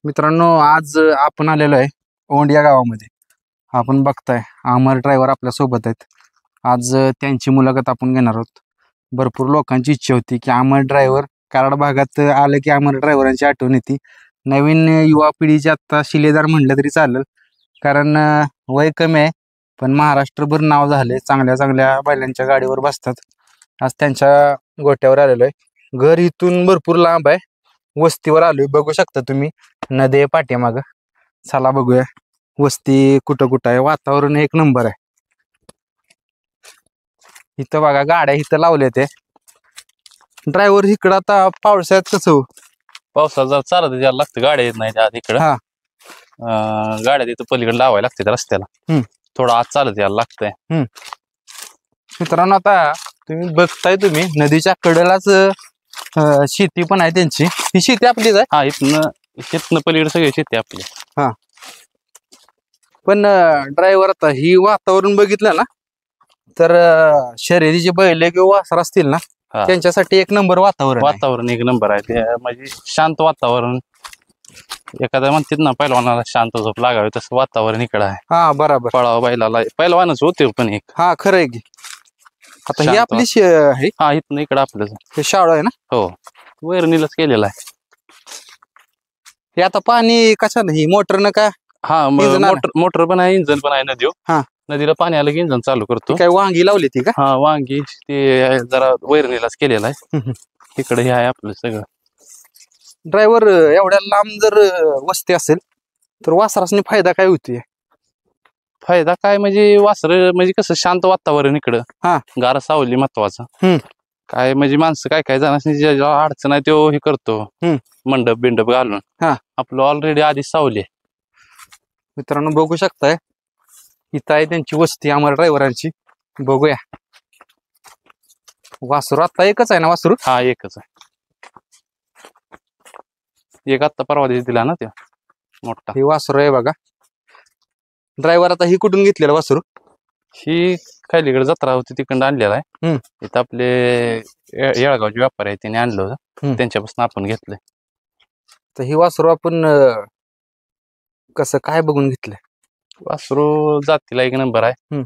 मित्रांनो, आज आपण आलेलो आहे औंड या गावामध्ये. आपण बघताय अमर ड्रायव्हर आपल्या सोबत आहेत. आज त्यांची मुलाखत आपण घेणार आहोत. भरपूर लोकांची इच्छा होती की अमर ड्रायव्हर कराड भागात आलं की अमर ड्रायव्हरांची आठवण येते. नवीन युवा पिढीचे आत्ता शिलेदार म्हणलं तरी चालेल, कारण वय कमी आहे पण महाराष्ट्रभर नाव झाले. चांगल्या चांगल्या बैलांच्या गाडीवर बसतात. आज त्यांच्या गोट्यावर आलेलो आहे. घर इथून भरपूर लांब आहे. वस्तीवर आलोय, बघू शकता तुम्ही. नदी आहे पाठीमागं. चला बघूया वस्ती कुठं कुठं आहे. वातावरण एक नंबर आहे. इथं बघा गाड्या इथं लावल्या ते. ड्रायव्हर इकडं आता पावसाळ्यात कसं पावसात जर चालत यायला लागतं, गाड्या येत नाही आज इकडं. हा. गाड्या तिथं पलीकडे लावायला लागते रस्त्याला. थोडं आज चालत यायला लागतंय. मित्रांनो, आता तुम्ही बघताय, तुम्ही नदीच्या कडेलाच शेती पण आहे त्यांची. ही शेती आपलीच आहे. हा, इथनं पलीकडे सगळी शेती आपली. हा, पण ड्रायव्हर आता ही वातावरण बघितलं ना तर शर्यतीचे बैल किंवा वासर असतील ना त्यांच्यासाठी एक नंबर वातावरण एक नंबर आहे. ते म्हणजे शांत वातावरण. एखाद्या म्हणतात ना पैलवानाला शांत झोप लागावी, तसं वातावरण इकडं आहे. हा, बरोबर. पळावा बैलाला पैलवानच होते पण एक. हा, खरं आहे की. आता ही आपली आहे. हा, इथनं इकडं आपलं हे शाळा आहे ना. हो, वैरणीलाच केलेला आहे. हे आता पाणी कशा नाही मोटरनं का? हा, मोटर पण आहे, इंजन पण आहे. नदी नदीला पाणी आलं की इंजन चालू करतो. काय वांगी लावली ती का? हा, वांगी ते जरा वैरणीलाच केलेला आहे. इकडे हे आहे आपलं सगळं. ड्रायव्हर एवढ्या लांब जर वस्ती असेल तर वासरासनी फायदा काय होतोय? फायदा काय म्हणजे वासर म्हणजे कसं शांत वातावरण इकडं. हा, गार सावली महत्वाचा. काय म्हणजे माणसं काय काय जणांनी ज्या अडचण आहे तो हे करतो, मंडप बिंडप घालून. हा, आपलं ऑलरेडी आधी सावली आहे. मित्रांनो, बघू शकताय इथं आहे त्यांची वस्ती अमर ड्रायव्हरांची. बघूया. वासरू आता एकच आहे ना? वासरू हा, एकच आहे. एक आत्ता परवा दिवशी दिला ना ते मोठा. ही वासरू आहे बघा. ड्रायव्हर आता ही कुठून घेतलेलं वासरू? ही खालीकडे जत्रा होती तिकडं आणलेला आहे. इथं आपले येळगावचे व्यापारी आहे, त्यांनी आणलं होतं. त्यांच्यापासून आपण घेतलंय. तर ही वासरू आपण कसं काय बघून घेतलंय? वासरू जातीला एक नंबर आहे.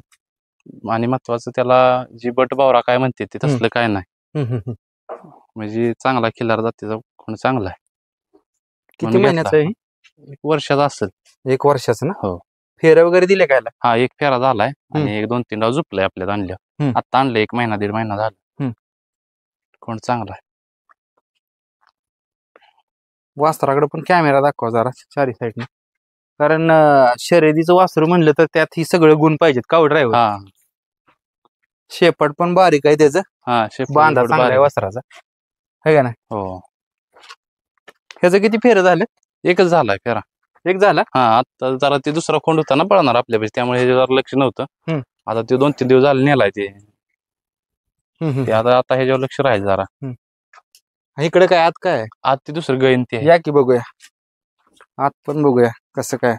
आणि महत्वाचं त्याला जी बट बावरा काय म्हणते ते तसलं काय नाही. म्हणजे चांगला खिल्लार जातीचा खूण चांगला आहे. किती महिन्याचा आहे? 1 वर्षाचा असेल. 1 वर्षाचं ना? हो. फेऱ्या वगैरे दिले काय? हा, एक फेरा झालाय आणि 1-2-3 डाव झुपलाय आपल्यात आणल्या. आता आणलं 1 महिना 1.5 महिना झाला. कोण चांगला आहे. वासराकडे पण कॅमेरा दाखवा जरा चारी साईडने, कारण शर्यतीचं वासरू म्हणलं तर त्यात ही सगळं गुण पाहिजेत का ड्रायव्हर? हा, शेपट पण बारीक आहे त्याचं. हा, बांधा चांगला आहे वासराचा, है का नाही? हो. ह्याचं किती फेरं झालं? एकच झालाय फेरा. एक झाला. हा, आता जरा ते दुसरा खोंड होता ना पळणार आपल्यापाशी, त्यामुळे हे जरा लक्ष नव्हतं. आता ते 2-3 दिवस झाले नेलाय ते. आता ह्याच्यावर लक्ष राहील जरा. इकडे काय आत काय? आज ते दुसरं गैन ते या की बघूया. आत पण बघूया कसं काय.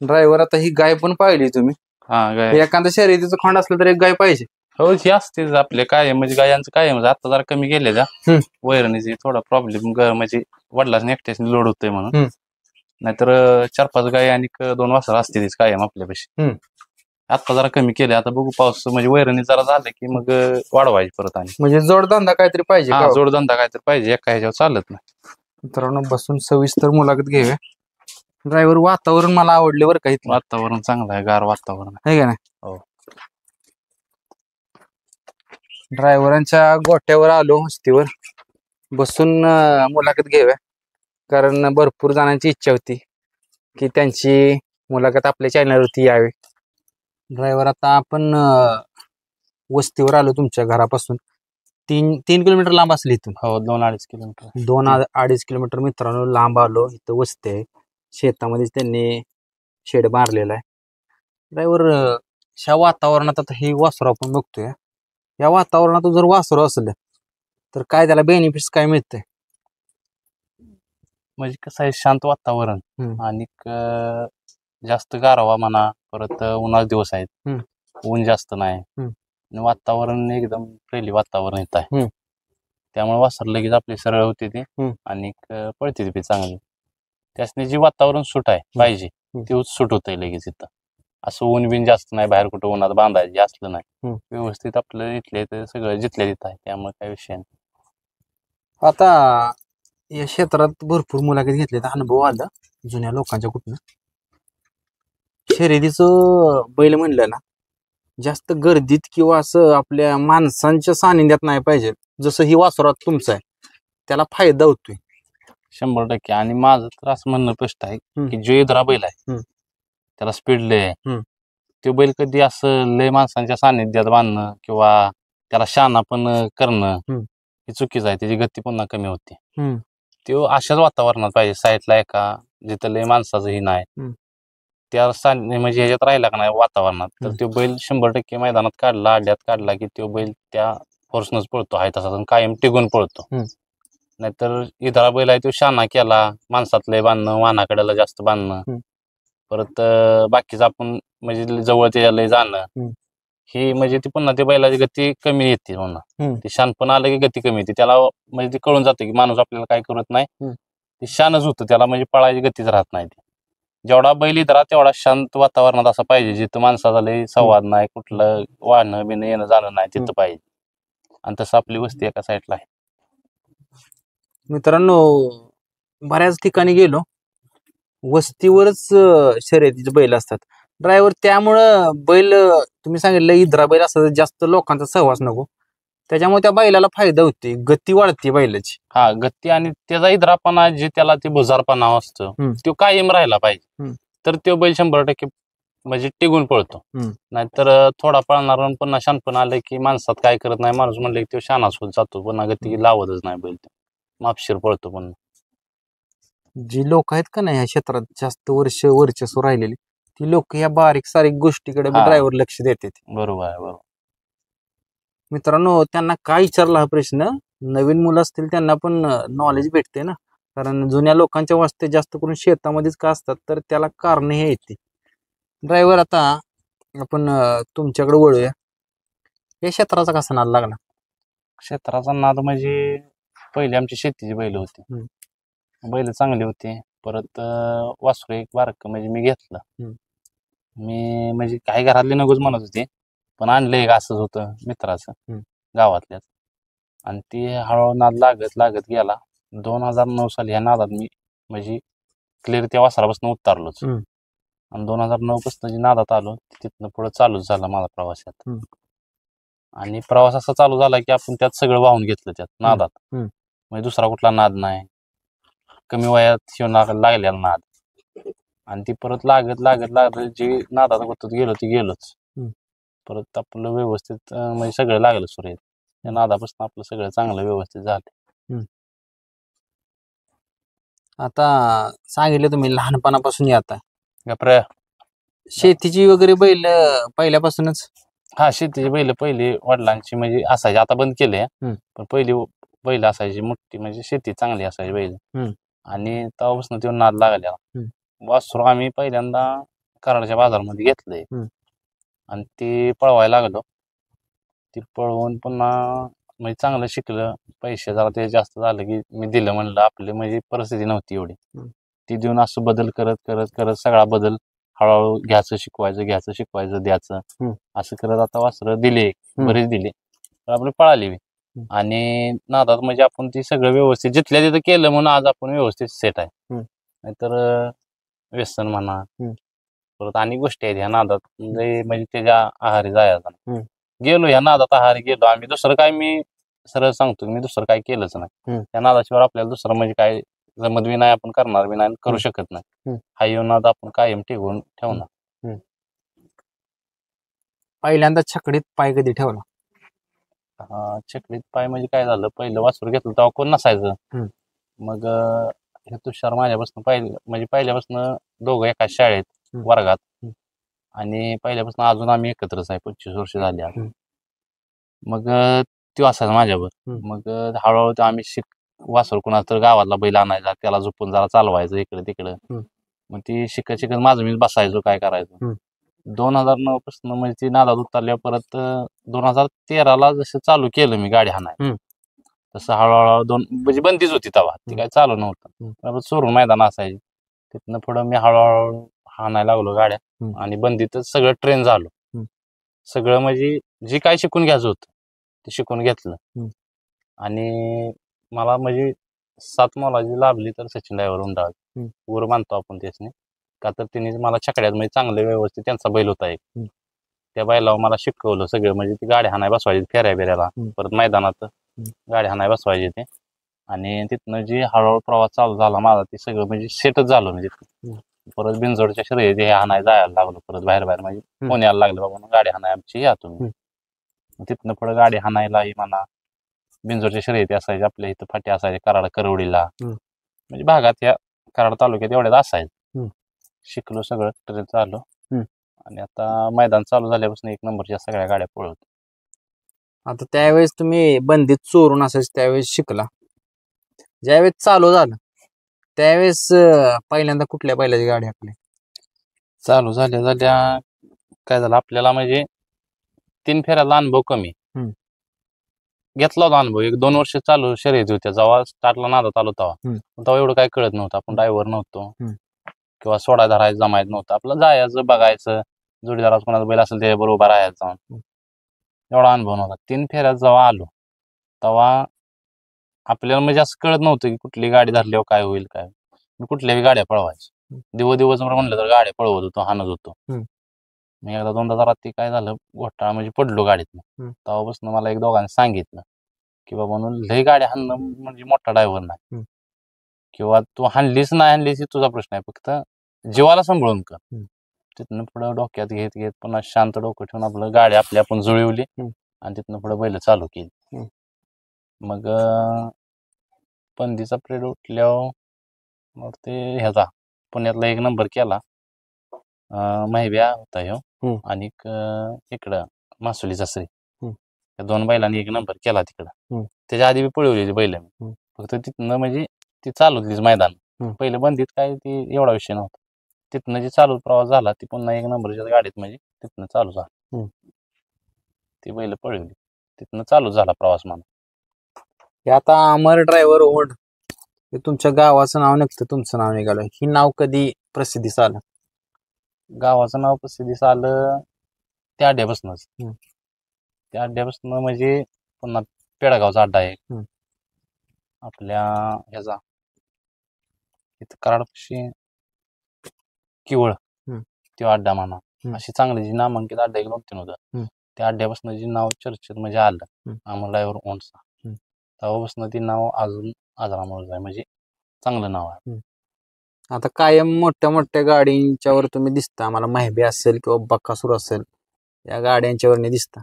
ड्रायव्हर आता ही गाय पण पाहिली तुम्ही? हा, गाय. एखादा शर्यतीचं खोंड असलं तर एक गाय पाहिजे. हो, ही असतेच आपले काय म्हणजे गायांचं काय म्हणजे आता जरा कमी गेले जा वैरणीची थोडा प्रॉब्लेम, म्हणजे वडिलांनी एकट्याने लोड होतोय म्हणून. नाहीतर 4-5 गाय आणि 2 वासर असते कायम आपल्यापाशी. आता जरा कमी केले. आता बघू पाऊस म्हणजे वैरणी जरा झालं की मग वाढवायची परत. आणि म्हणजे जोडधंदा काहीतरी पाहिजे. जोडधंदा काहीतरी पाहिजे, एका ह्याच्यावर चालत नाही. मित्रांनो, बसून सविस्तर मुलाखत घेऊया. ड्रायव्हर, वातावरण मला आवडले बरं का. वातावरण चांगलं आहे, गार वातावरण आहे का नाही? हो. ड्रायव्हरांच्या गोट्यावर आलो, वस्तीवर बसून मुलाखत घेऊया, कारण भरपूर जणांची इच्छा होती की त्यांची मुलाखत आपल्या चॅनलवरती यावी. ड्रायव्हर, आता आपण वस्तीवर आलो तुमच्या घरापासून 3 किलोमीटर लांब असली इथून. हो, 2-2.5 किलोमीटर. 2-2.5 किलोमीटर मित्रांनो लांब आलो. इथं वस्ती आहे, शेतामध्येच त्यांनी शेड मारलेला आहे. ड्रायव्हर, ह्या वातावरणात आता ही वासरू आपण बघतोय, या वातावरणात जर वासरू असलं तर काय त्याला बेनिफिट्स काय मिळतंय? म्हणजे कसं आहे, शांत वातावरण आणि जास्त गारवा म्हणा. परत उन्हाळे दिवस आहेत, ऊन जास्त नाही. आणि वातावरण एकदम फ्रेंडली वातावरण येत आहे. त्यामुळे वासर लगेच आपली सरळ होते ती आणि पळते ती चांगली. त्यासनी जे वातावरण सूट आहे पाहिजे ते सूट होतंय लगेच इथं. असं ऊन बिन जास्त नाही, बाहेर कुठं उन्हात बांधायचे असलं नाही. व्यवस्थित आपलं इथले तर सगळं जिथल्या तिथं आहे, त्यामुळे काही विषय नाही. आता या क्षेत्रात भरपूर मुलाखत घेतले, अनुभव आला जुन्या लोकांच्या कुठनं. शर्यतीचं बैल म्हणलं ना, जास्त गर्दीत किंवा असं आपल्या माणसांच्या सानिध्यात नाही पाहिजे. जसं ही वासरात तुमचं आहे, त्याला फायदा होतोय 100%. आणि माझं तर असं म्हणणं स्पष्ट आहे की जो इधरा बैल आहे त्याला स्पीड लय आहे. तो बैल कधी असं लय माणसांच्या सानिध्यात बांधणं किंवा त्याला शाना पण करणं हे चुकीचं आहे. त्याची गती पुन्हा कमी होते. तो अशाच वातावरणात पाहिजे, साईडला एका जिथं लय माणसाचं ही नाही त्या म्हणजे ह्याच्यात राहिला का नाही वातावरणात, तर तो बैल 100% मैदानात काढला, अड्ड्यात काढला की तो बैल त्या फोर्सनच पळतो, आहे तसा कायम टिकून पळतो. नाहीतर इधरा बैल आहे तो शाना केला, माणसातले बांधणं, वाहनाकड्याला जास्त बांधणं, परत बाकीचं आपण म्हणजे जवळ त्याला जाणं, ही म्हणजे ती पुन्हा त्या बैलाची गती कमी येते. पुन्हा ते शानपण आलं की गती कमी येते. त्याला म्हणजे ते कळून जातं की माणूस आपल्याला काय करत नाही, ते शानच होतं. त्याला म्हणजे पळायची गतीच राहत नाही. जेवढा बैल इधरा तेवढा शांत वातावरणात असं पाहिजे, जिथं माणसाचा लय संवाद नाही, कुठलं वाहनं बिणं येणं जाणं नाही, तिथं पाहिजे. आणि तसं आपली वस्ती एका साईडला आहे. मित्रांनो, बऱ्याच ठिकाणी गेलो, वस्तीवरच शर्यतीचे बैल असतात ड्रायव्हर. त्यामुळं बैल तुम्ही सांगितलं इधरा बैल असतात, जास्त लोकांचा सहवास नको, त्याच्यामुळे त्या बैलाला फायदा होते, गती वाढते बैलाची. हा, गती आणि त्याचा इधरापणा जे त्याला ते भुजारपणा असतो तो कायम राहिला पाहिजे, तर तो बैल 100% म्हणजे टिकून पळतो. नाहीतर थोडा पळणार पुन्हा शानपण आलं की माणसात काय करत नाही, माणूस म्हणलं की तो शानाच होत जातो, पुन्हा गती लावतच नाही बैल, मापशीर पळतो. पुन्हा जी लोक आहेत का नाही या क्षेत्रात जास्त वर्चस्व राहिलेली, ती लोक या बारीक सारीक गोष्टीकडे ड्रायव्हर लक्ष देतात. बरोबर आहे, बरोबर. मित्रांनो, त्यांना काय विचारला हा प्रश्न, नवीन मुलं असतील त्यांना पण नॉलेज भेटते ना, कारण जुन्या लोकांच्या वास्ते जास्त करून शेतामध्येच का असतात, तर त्याला कारण हे येते. ड्रायव्हर, आता आपण तुमच्याकडे वळूया. या क्षेत्राचा कसा नाद लागला? क्षेत्राचा नाद म्हणजे पहिले आमची शेतीची बैल होती, बैल चांगली होती. परत वासरू एक बारक म्हणजे मी घेतलं. मी म्हणजे काही घरातले नकोच म्हणत होते, पण आणलं एक असंच होतं मित्राचं गावातल्याच, आणि ती हळूहळू नाद लागत लागत गेला. 2009 साली ह्या नादात मी म्हणजे क्लिअर त्या वासरापासून उतरलोच. आणि 2009 पासून जी नादात आलो तिथनं पुढे चालूच झाला माझा प्रवासात. आणि प्रवास असा चालू झाला की आपण त्यात सगळं वाहून घेतलं त्यात नादात, म्हणजे दुसरा कुठला नाद नाही, कमी वयात शिवून लागलेला नाद. आणि ती परत लागत लागत लागत जे नादात होत गेलो ते गेलोच. परत आपलं व्यवस्थित म्हणजे सगळं लागलं सुरेत. त्या नादापासून आपलं सगळं चांगलं व्यवस्थित झालं. आता सांगितलं तुम्ही लहानपणापासून येत आहे. शेतीची वगैरे बैल पहिल्यापासूनच? हा, शेतीची बैल पहिली वडिलांची म्हणजे असायची, आता बंद केले, पण पहिली बैल असायची मोठी, म्हणजे शेती चांगली असायची बैल. आणि तेव्हापासून तो नाद लागलेला. वासरू आम्ही पहिल्यांदा कराडच्या बाजारामध्ये घेतलंय आणि ते पळवायला लागलो. ती पळवून पुन्हा म्हणजे चांगलं शिकलं, पैसे जरा ते जास्त झालं की मी दिलं, म्हणलं आपली म्हणजे परिस्थिती नव्हती एवढी, ती देऊन असं बदल करत करत करत सगळा बदल हळूहळू घ्यायचं शिकवायचं द्यायचं, असं करत आता वासरं दिले, बरेच दिले, तर आपली पळाली. आणि नादात म्हणजे आपण ती सगळं व्यवस्थित जिथल्या तिथं केलं म्हणून आज आपण व्यवस्थित सेट आहे. नाहीतर व्यसन म्हणा, परत अनेक गोष्टी आहेत ह्या नादात म्हणजे त्याच्या आहारी जायचा. गेलो ह्या नादात आहारी गेलो आम्ही, दुसरं काय मी सरळ सांगतो मी दुसरं काय केलंच नाही. त्या नादाशिवाय आपल्याला दुसरं म्हणजे काय जमत बी नाही, आपण करणार बी नाही, करू शकत नाही. हा येऊन नाद आपण कायम टिकवून ठेवणार. पहिल्यांदा छकडीत पाय कधी ठेवला? छकडीत पाय म्हणजे काय झालं, पहिलं वासरू घेतलं तेव्हा कोण नसायचं. मग हे तुषार माझ्यापासून म्हणजे पहिल्यापासून दोघं एकाच शाळेत वर्गात, आणि पहिल्यापासून अजून आम्ही एकत्रच आहे, 25 वर्ष झाली आता. मग तो असायचा माझ्यावर. मग हळूहळू आम्ही वासरू कोणाला तर गावातला बैल आणायचा, त्याला झोपून जरा चालवायचं इकडे तिकडं. मग ती शिकत माझं मी बसायचो, काय करायचो. 2009 पासून म्हणजे ती नादात उतरल्या परत 2013ला जसं चालू केलं मी गाडी हाणाय तसं हळूहळू म्हणजे बंदीच होती तेव्हा ती काय चालू नव्हतं परत सोडून मैदान असायची तिथनं पुढं मी हळूहळू हाणायला लागलो गाड्या आणि बंदीतच सगळं ट्रेन झालो सगळं म्हणजे जे काय शिकून घ्यायचं होतं ते शिकून घेतलं आणि मला म्हणजे 7 मोलाची लाभली तर सचिन ड्रायव्हर उंडाळ वर मानतो आपण त्यासने का तर त्यांनी मला छकड्यात म्हणजे चांगले व्यवस्थित त्यांचा बैल होता एक त्या बैलावर मला शिकवलं सगळं म्हणजे ती गाडी हाणाय बसवायची फेऱ्या बिऱ्याला परत मैदानात गाडी हाणाय बसवायची ते आणि तिथनं जी हळूहळू प्रवास चालू झाला माझा ते सगळं म्हणजे सेटच झालं म्हणजे परत बिनजोडच्या शर्यती हे हाणाय जायला लागलो परत बाहेर म्हणजे फोन यायला लागले बाबा गाडी हाणाय आमची या तुम्ही तिथनं पुढे गाडी हाणायलाही म्हणा बिनजोडच्या शर्यती असायचे आपल्या इथं फाटी असायचे कराड करवडीला म्हणजे भागात या कराड तालुक्यात एवढ्यात असायचं शिकलो सगळं ट्रेन चालू आणि आता मैदान चालू झाल्यापासून 1 नंबरच्या सगळ्या गाड्या पळवतो. आता त्यावेळेस तुम्ही बंदीत चोरून असायच त्यावेळेस शिकला ज्यावेळेस चालू झालं त्यावेळेस पहिल्यांदा कुठल्या बैलाची गाडी हाकली चालू झाल्या काय झालं आपल्याला म्हणजे 3 फेऱ्याला अनुभव कमी घेतला होता अनुभव 1-2 वर्ष चालू शर्यती होत्या जेव्हा स्टार्टला नादात आलो तेव्हा एवढं काय कळत नव्हतं आपण ड्रायव्हर नव्हतो किंवा सोडा धरायचं जमायचं नव्हतं आपलं जायचं बघायचं जोडीदारात कोणाचा बैल असेल त्याच्याबरोबर उभा राहायचं जाऊन एवढा अनुभव नव्हता 3 फेऱ्यात जेव्हा आलो तेव्हा आपल्याला म्हणजे असं कळत नव्हतं की कुठली गाडी धरल्यावर काय होईल काय मी कुठल्याही गाड्या पळवायचं दिवस म्हणलं तर गाड्या पळवत होतो हाणत होतो मी एकदा 2दा रात्री काय झालं घोटाळा म्हणजे पडलो गाडीतनं तेव्हापासून मला 1-2घांनी सांगितलं की बाबा म्हणून लई गाडी हाणणं म्हणजे मोठा ड्रायव्हर नाही किंवा तू हाणलीच नाही हाणलीच तुझा प्रश्न आहे फक्त जीवाला सांभाळून कर तिथनं पुढं डोक्यात घेत पुन्हा शांत डोकं ठेवून आपलं गाडी आपली आपण जुळवली आणि तिथनं पुढं बैल चालू केली मग पंदीचा पिरियड उठल्यावर मग ते ह्याचा पुण्यातला 1 नंबर केला महिब्या होता ह्यो आणि इकडं मासुलीचा श्री त्या 2 बैलांनी 1 नंबर केला तिकडं त्याच्या आधी मी पळवलेली बैल मी फक्त तिथनं म्हणजे ती चालवलीच मैदान पहिलं बंदीत काय ती एवढा विषय नव्हता तिथनं जे चालू प्रवास झाला ती पुन्हा 1 नंबरच्या गाडीत म्हणजे तिथनं चालू झाला ती बैल पळवली तिथनं चालू झाला प्रवास म्हणा आता अमर ड्रायव्हर ओढ हे तुमच्या गावाचं नाव निघतं तुमचं नाव निघालं ही नाव कधी प्रसिद्धीस आलं गावाचं नाव प्रसिद्धीस आलं त्या अड्ड्यापासूनच त्या अड्ड्यापासून म्हणजे पुन्हा पेडगावचा अड्डा आहे आपल्या ह्याचा इथं कराडपाशी किवळ तो अड्डा म्हणा अशी चांगली जी नामांकित अड्डा एक 2-3 होतं त्या अड्ड्यापासून जी नाव चर्चेत म्हणजे आलं अमर ड्रायव्हर ओंडचा तेव्हापासून ती नाव अजून आजरामर आहे म्हणजे चांगलं नाव आहे आता कायम मोठ्या मोठ्या गाडींच्यावर तुम्ही दिसता मला माहिती असेल किंवा बक्कासूर असेल या गाड्यांच्यावर दिसता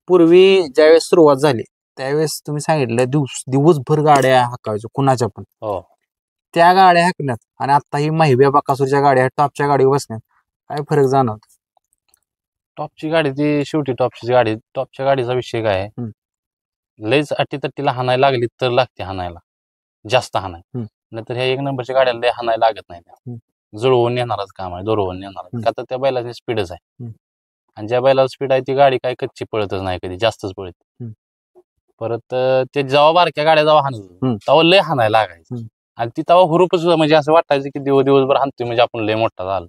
पूर्वी ज्यावेळेस सुरुवात झाली त्यावेळेस तुम्ही सांगितलं दिवसभर गाड्या हाकायचो कुणाच्या पण त्या गाड्या हाकण्यात आणि आता ही माहिब्या बक्कासूरच्या गाड्या टॉपच्या गाडीवर बसण्यात काय फरक जाणवतो टॉपची गाडी ती शेवटी टॉपची गाडी टॉपच्या गाडीचा विषय काय आहे लयच अटीतटीला हाणायला लागली तर लागते हाणायला जास्त हाणाय नाहीतर ह्या 1 नंबरच्या गाड्याला लय हाणायला लागत नाही जुळवून नेणारच काम आहे दोरवून नेणार का तर त्या बैलाची स्पीडच आहे आणि ज्या बैलाला स्पीड आहे ती गाडी काय कच्ची पळतच नाही कधी जास्तच पळते परत ते जेव्हा बारक्या गाड्या जेव्हा हाणत तेव्हा लय हाणायला लागायचं आणि ती तेव्हा हुरूपच म्हणजे असं वाटायचं की दिवसभर हाणतोय म्हणजे आपण लय मोठा झालो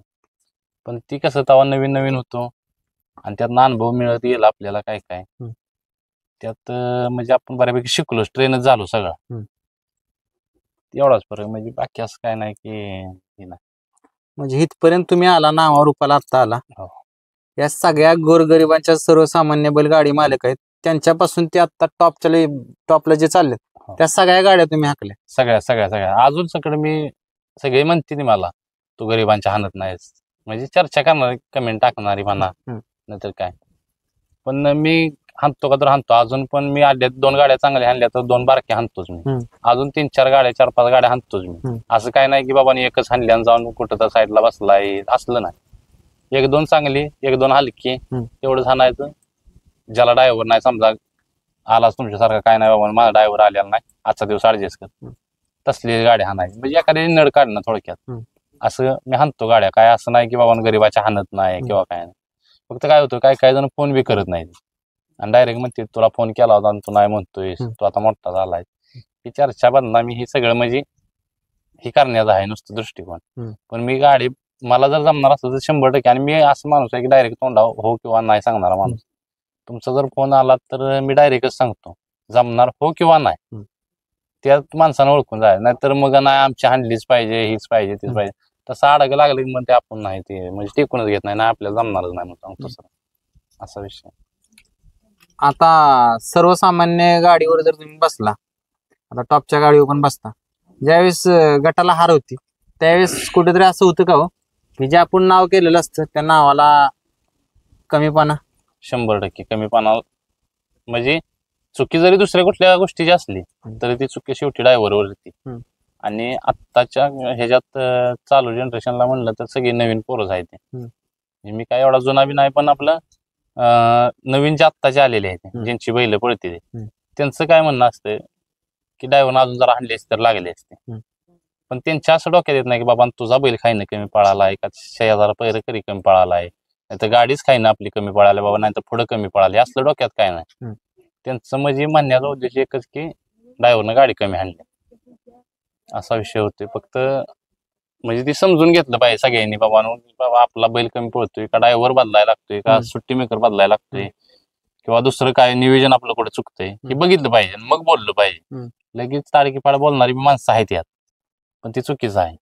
पण ती कसं तेव्हा नवीन होतो आणि त्यातनं अनुभव मिळत गेला आपल्याला काय काय त्यात म्हणजे आपण बऱ्यापैकी शिकलो ट्रेनच झालो सगळा एवढाच फरक म्हणजे बाकी असं काय नाही की नाही म्हणजे इथपर्यंत तुम्ही आला नावा रूपाला आत्ता आला या सगळ्या गोरगरिबांच्या सर्वसामान्य बैलगाडी मालक आहेत त्यांच्यापासून ते आता टॉपला जे चाललेत त्या सगळ्या गाड्या तुम्ही हाकल्या सगळ्या अजून सगळं मी सगळे म्हणते मला तू गरिबांच्या हाणत नाहीस म्हणजे चर्चा करणारी कमेंट टाकणारी म्हणा नाहीतर काय पण मी हाणतो का तर हाणतो अजून पण मी अड्ड्यात 2 गाड्या चांगल्या हाणल्या तर 2 बारक्या हाणतोच मी अजून 3-4 गाड्या 4-5 गाड्या हाणतोच मी असं काय नाही की बाबा एकच हाणल्यानं जाऊन कुठं तर साईडला बसलाय असलं नाही 1-2 चांगली 1-2 हलकी एवढंच हाणायचं ज्याला ड्रायव्हर नाही समजा आलाच तुमच्यासारखा काय नाही बाबा माझा ड्रायव्हर आलेला नाही आजचा दिवस ऍडजस्ट कर तसली गाडी हाणायची म्हणजे एखादी नड काढणं थोडक्यात असं मी हाणतो गाड्या काय असं नाही की बाबा गरीबाच्या हाणत नाही किंवा काय नाही फक्त काय होतं, काय काय जण फोन बी करत नाही आणि डायरेक्ट म्हणते तुला फोन केला होता आणि तू नाही म्हणतोय, तू आता मोठा झालाय. ही चर्चा बदनामी हे सगळं म्हणजे हे करण्याचं आहे नुसतं दृष्टिकोन. पण मी गाडी मला जर जमणार असतं तर 100%, आणि मी असं माणूस आहे की डायरेक्ट तोंडावर हो किंवा नाही सांगणारा माणूस. तुमचा जर फोन आला तर मी डायरेक्टच सांगतो जमणार हो किंवा नाही. त्या माणसानं ओळखून जायचं, नाहीतर मग नाही आमची हाणलीच पाहिजे, हीच पाहिजे, तीच पाहिजे, तसं अडग लागलं की मग ते आपण नाही, ते म्हणजे टिकूनच घेत नाही, आपल्याला जमणारच नाही म्हणून सांगतो सर, असा विषय. आता सर्वसामान्य गाडीवर जर तुम्ही बसला, आता टॉपच्या गाडीवर पण बसता, ज्यावेळेस गटाला हार होती त्यावेळेस कुठेतरी असं होतं का हो, की जे आपण नाव केलेलं असतं त्या नावाला कमीपणा? 100% कमीपणा, म्हणजे चुकी जरी दुसऱ्या कुठल्या गोष्टीची असली तरी ती चुकी शेवटी ड्रायव्हरवर येते. आणि आत्ताच्या ह्याच्यात चालू जनरेशनला म्हणलं तर सगळी नवीन पोरच आहेत ते. मी काय एवढा जुना बी नाही, पण आपलं नवीन जे आत्ताचे आलेले आहेत ज्यांची बैल पळते त्यांचं काय म्हणणं असतं की ड्रायव्हरनं अजून जरा हाणली असते तर लागले असते. पण त्यांच्या असं डोक्यात येत नाही की बाबा तुझा बैल खायनं कमी पळालाय का, 6,000 पैर करी कमी पळालाय, नाही तर गाडीच खायनं आपली कमी पळाली बाबा, नाही तर पुढं कमी पळाली, असलं डोक्यात काय नाही. त्यांचं म्हणजे म्हणण्याचा उद्देश एकच की ड्रायव्हरनं गाडी कमी हाणली, असा विषय होतोय. फक्त म्हणजे ती समजून घेतलं पाहिजे सगळ्यांनी, बाबा आपला बैल कमी पळतोय का, ड्रायव्हर बदलायला लागतोय का, सुट्टी मेकर बदलायला लागतोय किंवा दुसरं काय नियोजन आपलं कुठे चुकतंय हे बघितलं पाहिजे, मग बोललं पाहिजे. लगेच ताडकीपाड बोलणारी माणसं आहेत यात, पण ती चुकीचं आहे.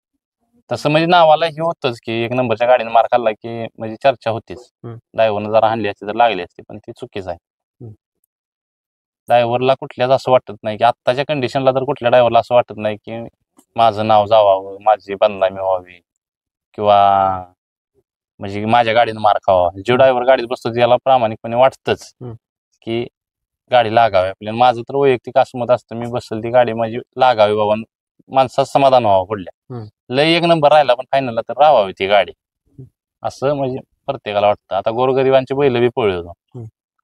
तसं म्हणजे नावाला हे होतच की एक नंबरच्या गाडीने मार खाल्ला की म्हणजे चर्चा होतीच, ड्रायव्हरनं जरा हाणली असती तर लागली असती, पण ती चुकीच आहे. ड्रायव्हरला कुठल्याच असं वाटत नाही की आत्ताच्या कंडिशनला तर कुठल्या ड्रायव्हरला असं वाटत नाही की माझं नाव जावावं, माझी बदनामी व्हावी किंवा म्हणजे माझ्या गाडीनं मार खावा. जो ड्रायव्हर गाडीत बसतो त्याला प्रामाणिकपणे वाटतंच की गाडी लागावी आपल्याला. माझं तर वैयक्तिक असं मत असतं, मी बसेल ती गाडी माझी लागावी बाबा, माणसाचं समाधान व्हावं पुढल्या. लय एक नंबर राहिला पण फायनलला तर राहावी ती गाडी, असं म्हणजे प्रत्येकाला वाटतं. आता गोरगरिबांचे बैल बी पळवतो,